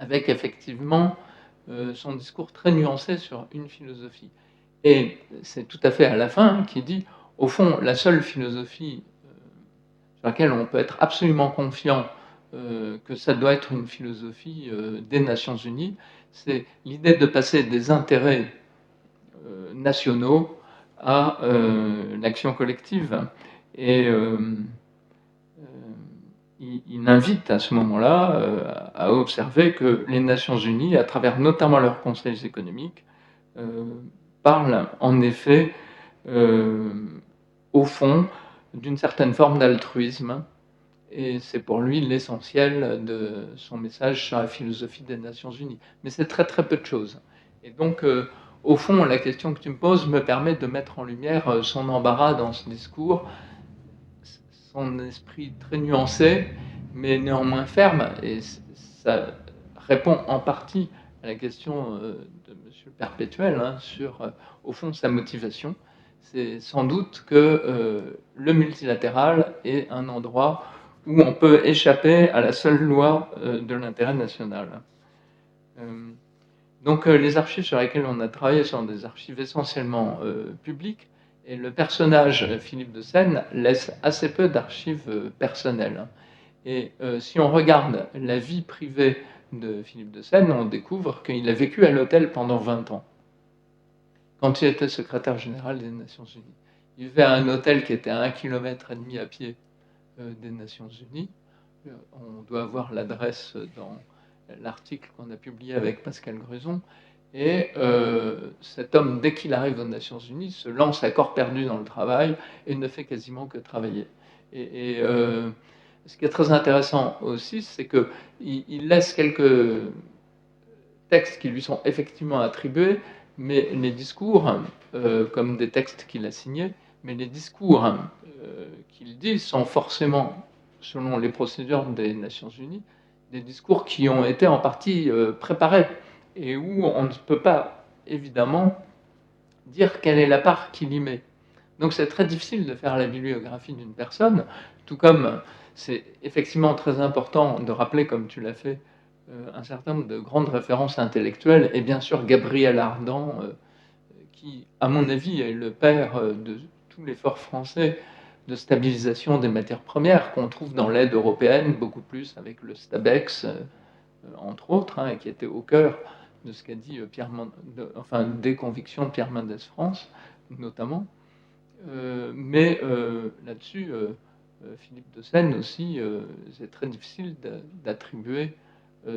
avec effectivement son discours très nuancé sur une philosophie. Et c'est tout à fait à la fin qui dit, au fond, la seule philosophie sur laquelle on peut être absolument confiant que ça doit être une philosophie des Nations Unies, c'est l'idée de passer des intérêts nationaux à l'action collective. Et il invite à ce moment-là à observer que les Nations Unies, à travers notamment leurs conseils économiques, parlent en effet, au fond, d'une certaine forme d'altruisme. Et c'est pour lui l'essentiel de son message sur la philosophie des Nations Unies. Mais c'est très très peu de choses. Et donc, au fond, la question que tu me poses me permet de mettre en lumière son embarras dans ce discours, son esprit très nuancé, mais néanmoins ferme. Et ça répond en partie à la question de Monsieur Perpétuel sur, au fond, sa motivation. C'est sans doute que le multilatéral est un endroit où on peut échapper à la seule loi de l'intérêt national. Donc les archives sur lesquelles on a travaillé sont des archives essentiellement publiques, et le personnage Philippe de Seine laisse assez peu d'archives personnelles. Et si on regarde la vie privée de Philippe de Seine, on découvre qu'il a vécu à l'hôtel pendant 20 ans, quand il était secrétaire général des Nations Unies. Il vivait à un hôtel qui était à 1,5 km à pied des Nations Unies. On doit avoir l'adresse dans l'article qu'on a publié avec Pascal Gruson. Et cet homme, dès qu'il arrive aux Nations Unies, se lance à corps perdu dans le travail et ne fait quasiment que travailler. Et ce qui est très intéressant aussi, c'est qu'il laisse quelques textes qui lui sont effectivement attribués, mais les discours, comme des textes qu'il a signés, mais les discours qu'il dit sont forcément, selon les procédures des Nations Unies, des discours qui ont été en partie préparés et où on ne peut pas, évidemment, dire quelle est la part qu'il y met. Donc c'est très difficile de faire la bibliographie d'une personne, tout comme c'est effectivement très important de rappeler, comme tu l'as fait, un certain nombre de grandes références intellectuelles, et bien sûr Gabriel Ardan, qui, à mon avis, est le père de tout l'effort français de stabilisation des matières premières qu'on trouve dans l'aide européenne, beaucoup plus avec le STABEX, entre autres, et qui était au cœur de ce qu'a dit des convictions de Pierre Mendès France, notamment. Mais là-dessus, Philippe de Seine aussi, c'est très difficile d'attribuer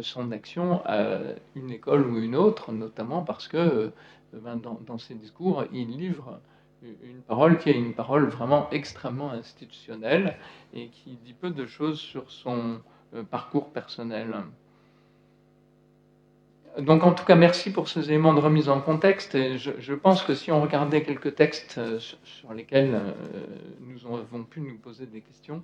son action à une école ou une autre, notamment parce que dans ses discours, il livre une parole qui est une parole vraiment extrêmement institutionnelle et qui dit peu de choses sur son parcours personnel. Donc en tout cas, merci pour ces éléments de remise en contexte. Et je pense que si on regardait quelques textes sur lesquels nous avons pu nous poser des questions,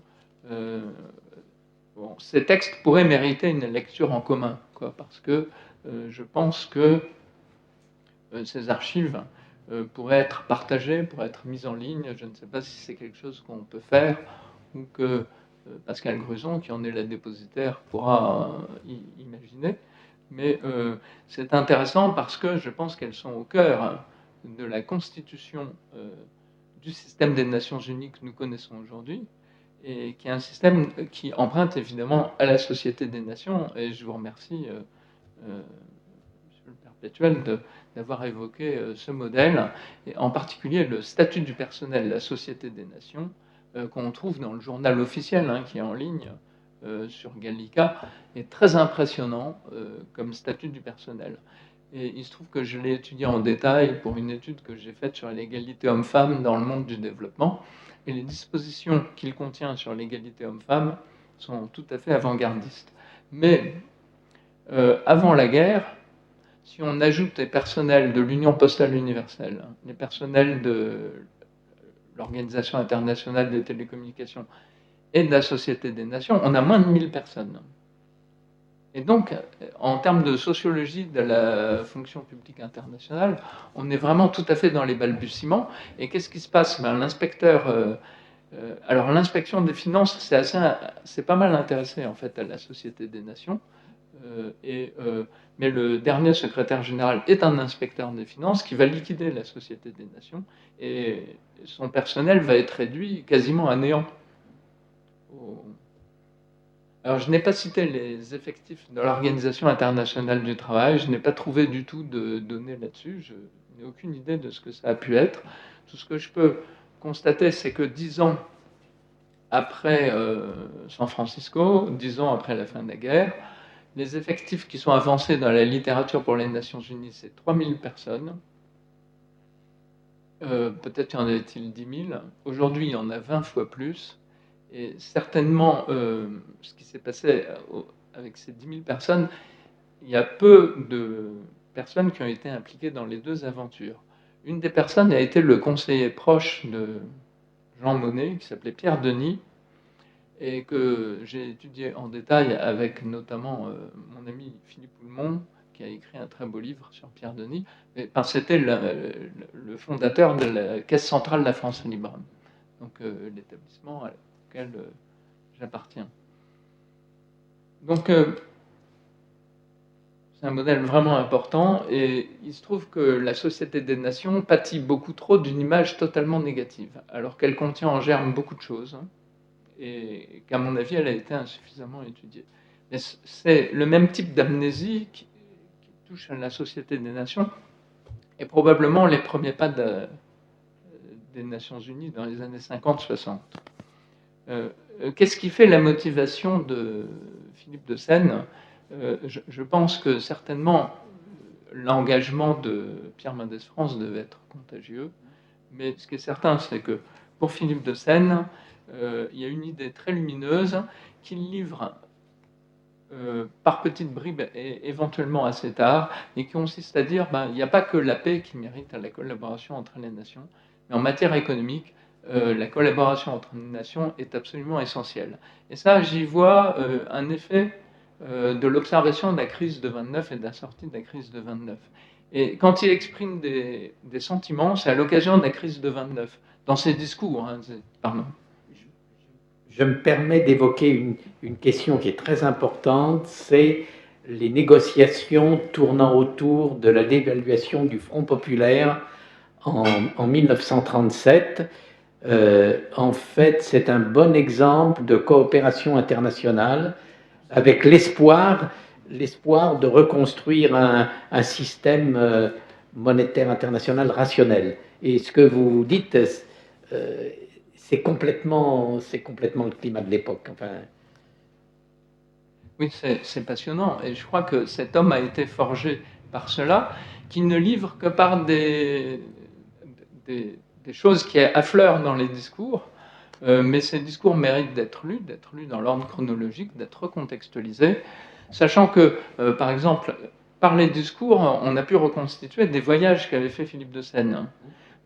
ces textes pourraient mériter une lecture en commun, parce que je pense que ces archives pourraient être partagées, pourraient être mises en ligne. Je ne sais pas si c'est quelque chose qu'on peut faire ou que Pascal Gruson, qui en est la dépositaire, pourra imaginer. Mais c'est intéressant parce que je pense qu'elles sont au cœur de la constitution du système des Nations Unies que nous connaissons aujourd'hui, et qui est un système qui emprunte évidemment à la Société des Nations. Et je vous remercie, Monsieur le Perpétuel, d'avoir évoqué ce modèle, et en particulier le statut du personnel de la Société des Nations, qu'on trouve dans le journal officiel, qui est en ligne, sur Gallica, est très impressionnant comme statut du personnel. Et il se trouve que je l'ai étudié en détail pour une étude que j'ai faite sur l'égalité homme-femme dans le monde du développement, et les dispositions qu'il contient sur l'égalité homme-femme sont tout à fait avant-gardistes. Mais avant la guerre, si on ajoute les personnels de l'Union postale universelle, les personnels de l'Organisation internationale des télécommunications et de la Société des Nations, on a moins de 1000 personnes. Et donc, en termes de sociologie de la fonction publique internationale, on est vraiment tout à fait dans les balbutiements. Et qu'est-ce qui se passe ? L'inspecteur... alors, l'inspection des finances, c'est pas mal intéressé, en fait, à la Société des Nations. Mais le dernier secrétaire général est un inspecteur des finances qui va liquider la Société des Nations et son personnel va être réduit quasiment à néant. Alors, je n'ai pas cité les effectifs de l'Organisation internationale du travail, je n'ai pas trouvé du tout de données là-dessus, je n'ai aucune idée de ce que ça a pu être. Tout ce que je peux constater, c'est que 10 ans après San Francisco, 10 ans après la fin de la guerre, les effectifs qui sont avancés dans la littérature pour les Nations Unies, c'est 3000 personnes. Peut-être y en avait-il 10 000. Aujourd'hui, il y en a 20 fois plus. Et certainement, ce qui s'est passé avec ces 10 000 personnes, il y a peu de personnes qui ont été impliquées dans les deux aventures. Une des personnes a été le conseiller proche de Jean Monnet, qui s'appelait Pierre Denis, et que j'ai étudié en détail avec notamment mon ami Philippe Houlmont, qui a écrit un très beau livre sur Pierre Denis. C'était le fondateur de la Caisse centrale de la France libre, donc l'établissement auquel j'appartiens. Donc c'est un modèle vraiment important, et il se trouve que la Société des Nations pâtit beaucoup trop d'une image totalement négative, alors qu'elle contient en germe beaucoup de choses, et qu'à mon avis, elle a été insuffisamment étudiée. Mais c'est le même type d'amnésie qui touche à la Société des Nations, et probablement les premiers pas des Nations Unies dans les années 50-60. Qu'est-ce qui fait la motivation de Philippe de Seine ? Je pense que certainement l'engagement de Pierre Mendès France devait être contagieux, mais ce qui est certain, c'est que pour Philippe de Seine, il y a une idée très lumineuse qu'il livre par petites bribes et éventuellement assez tard, et qui consiste à dire il n'y a pas que la paix qui mérite la collaboration entre les nations, mais en matière économique, la collaboration entre les nations est absolument essentielle. Et ça, j'y vois un effet de l'observation de la crise de 29 et de la sortie de la crise de 29. Et quand il exprime des sentiments, c'est à l'occasion de la crise de 29, dans ses discours. Pardon. Je me permets d'évoquer une question qui est très importante, c'est les négociations tournant autour de la dévaluation du Front populaire en 1937. En fait, c'est un bon exemple de coopération internationale avec l'espoir de reconstruire un système monétaire international rationnel. Et ce que vous dites, c'est complètement le climat de l'époque. Enfin... Oui, c'est passionnant. Et je crois que cet homme a été forgé par cela, qui ne livre que par des choses qui affleurent dans les discours. Mais ces discours méritent d'être lus dans l'ordre chronologique, d'être recontextualisés, sachant que, par exemple, par les discours, on a pu reconstituer des voyages qu'avait fait Philippe de Seine.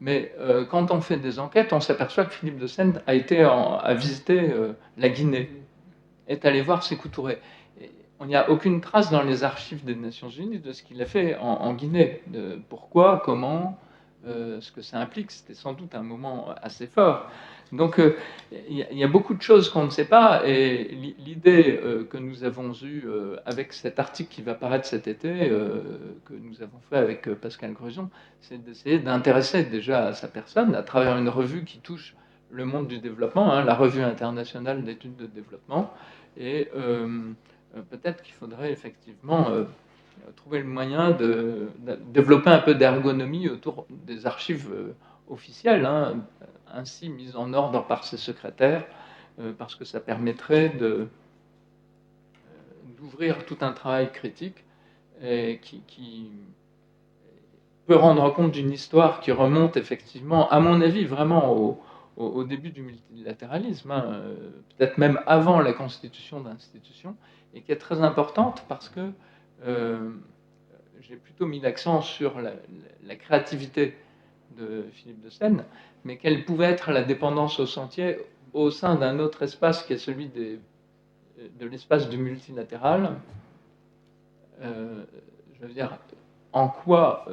Mais quand on fait des enquêtes, on s'aperçoit que Philippe de Seine a visité la Guinée, est allé voir Sékou Touré. Il n'y a aucune trace dans les archives des Nations Unies de ce qu'il a fait en Guinée. De pourquoi, comment, ce que ça implique. C'était sans doute un moment assez fort. Donc il y a beaucoup de choses qu'on ne sait pas, et l'idée que nous avons eue avec cet article qui va paraître cet été, que nous avons fait avec Pascal Gruson, c'est d'essayer d'intéresser déjà à sa personne à travers une revue qui touche le monde du développement, la Revue internationale d'études de développement, et peut-être qu'il faudrait effectivement trouver le moyen de développer un peu d'ergonomie autour des archives officielles, ainsi mises en ordre par ses secrétaires, parce que ça permettrait d'ouvrir tout un travail critique et qui peut rendre compte d'une histoire qui remonte effectivement, à mon avis, vraiment au début du multilatéralisme, peut-être même avant la constitution d'institutions, et qui est très importante parce que j'ai plutôt mis l'accent sur la créativité de Philippe de Seine, mais quelle pouvait être la dépendance au sentier au sein d'un autre espace qui est celui de l'espace du multilatéral. Je veux dire, en quoi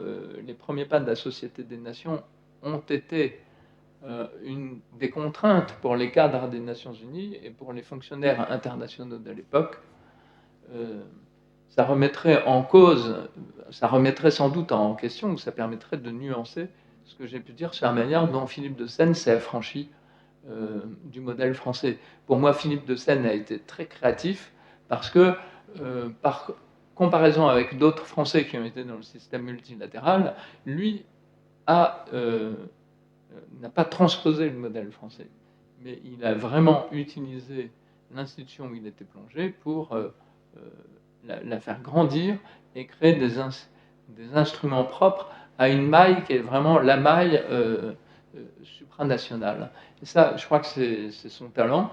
les premiers pas de la Société des Nations ont été des contraintes pour les cadres des Nations Unies et pour les fonctionnaires internationaux de l'époque. ça remettrait en cause, ça remettrait sans doute en question, ou ça permettrait de nuancer ce que j'ai pu dire sur la manière dont Philippe de Seine s'est affranchi du modèle français. Pour moi, Philippe de Seine a été très créatif parce que, par comparaison avec d'autres Français qui ont été dans le système multilatéral, lui n'a pas transposé le modèle français, mais il a vraiment utilisé l'institution où il était plongé pour la faire grandir et créer des instruments propres à une maille qui est vraiment la maille supranationale. Et ça, je crois que c'est son talent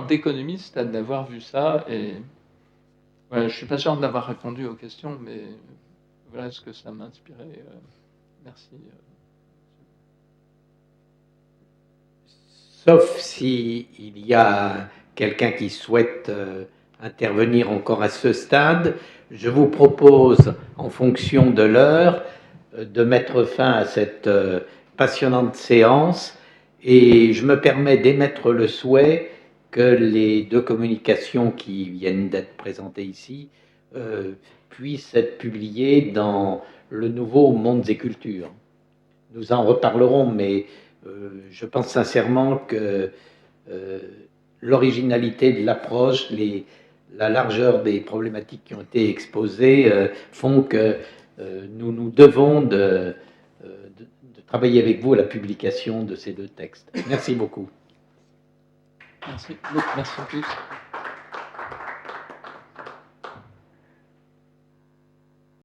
d'économiste d'avoir vu ça. Et voilà, je ne suis pas sûr d'avoir répondu aux questions, mais voilà ce que ça m'a inspiré. Merci. Sauf s'il y a quelqu'un qui souhaite intervenir encore à ce stade, je vous propose, en fonction de l'heure, de mettre fin à cette passionnante séance et je me permets d'émettre le souhait que les deux communications qui viennent d'être présentées ici puissent être publiées dans le nouveau Mondes et Cultures. Nous en reparlerons, mais je pense sincèrement que l'originalité de l'approche, la largeur des problématiques qui ont été exposées font que nous nous devons de travailler avec vous à la publication de ces deux textes. Merci beaucoup. Merci à tous.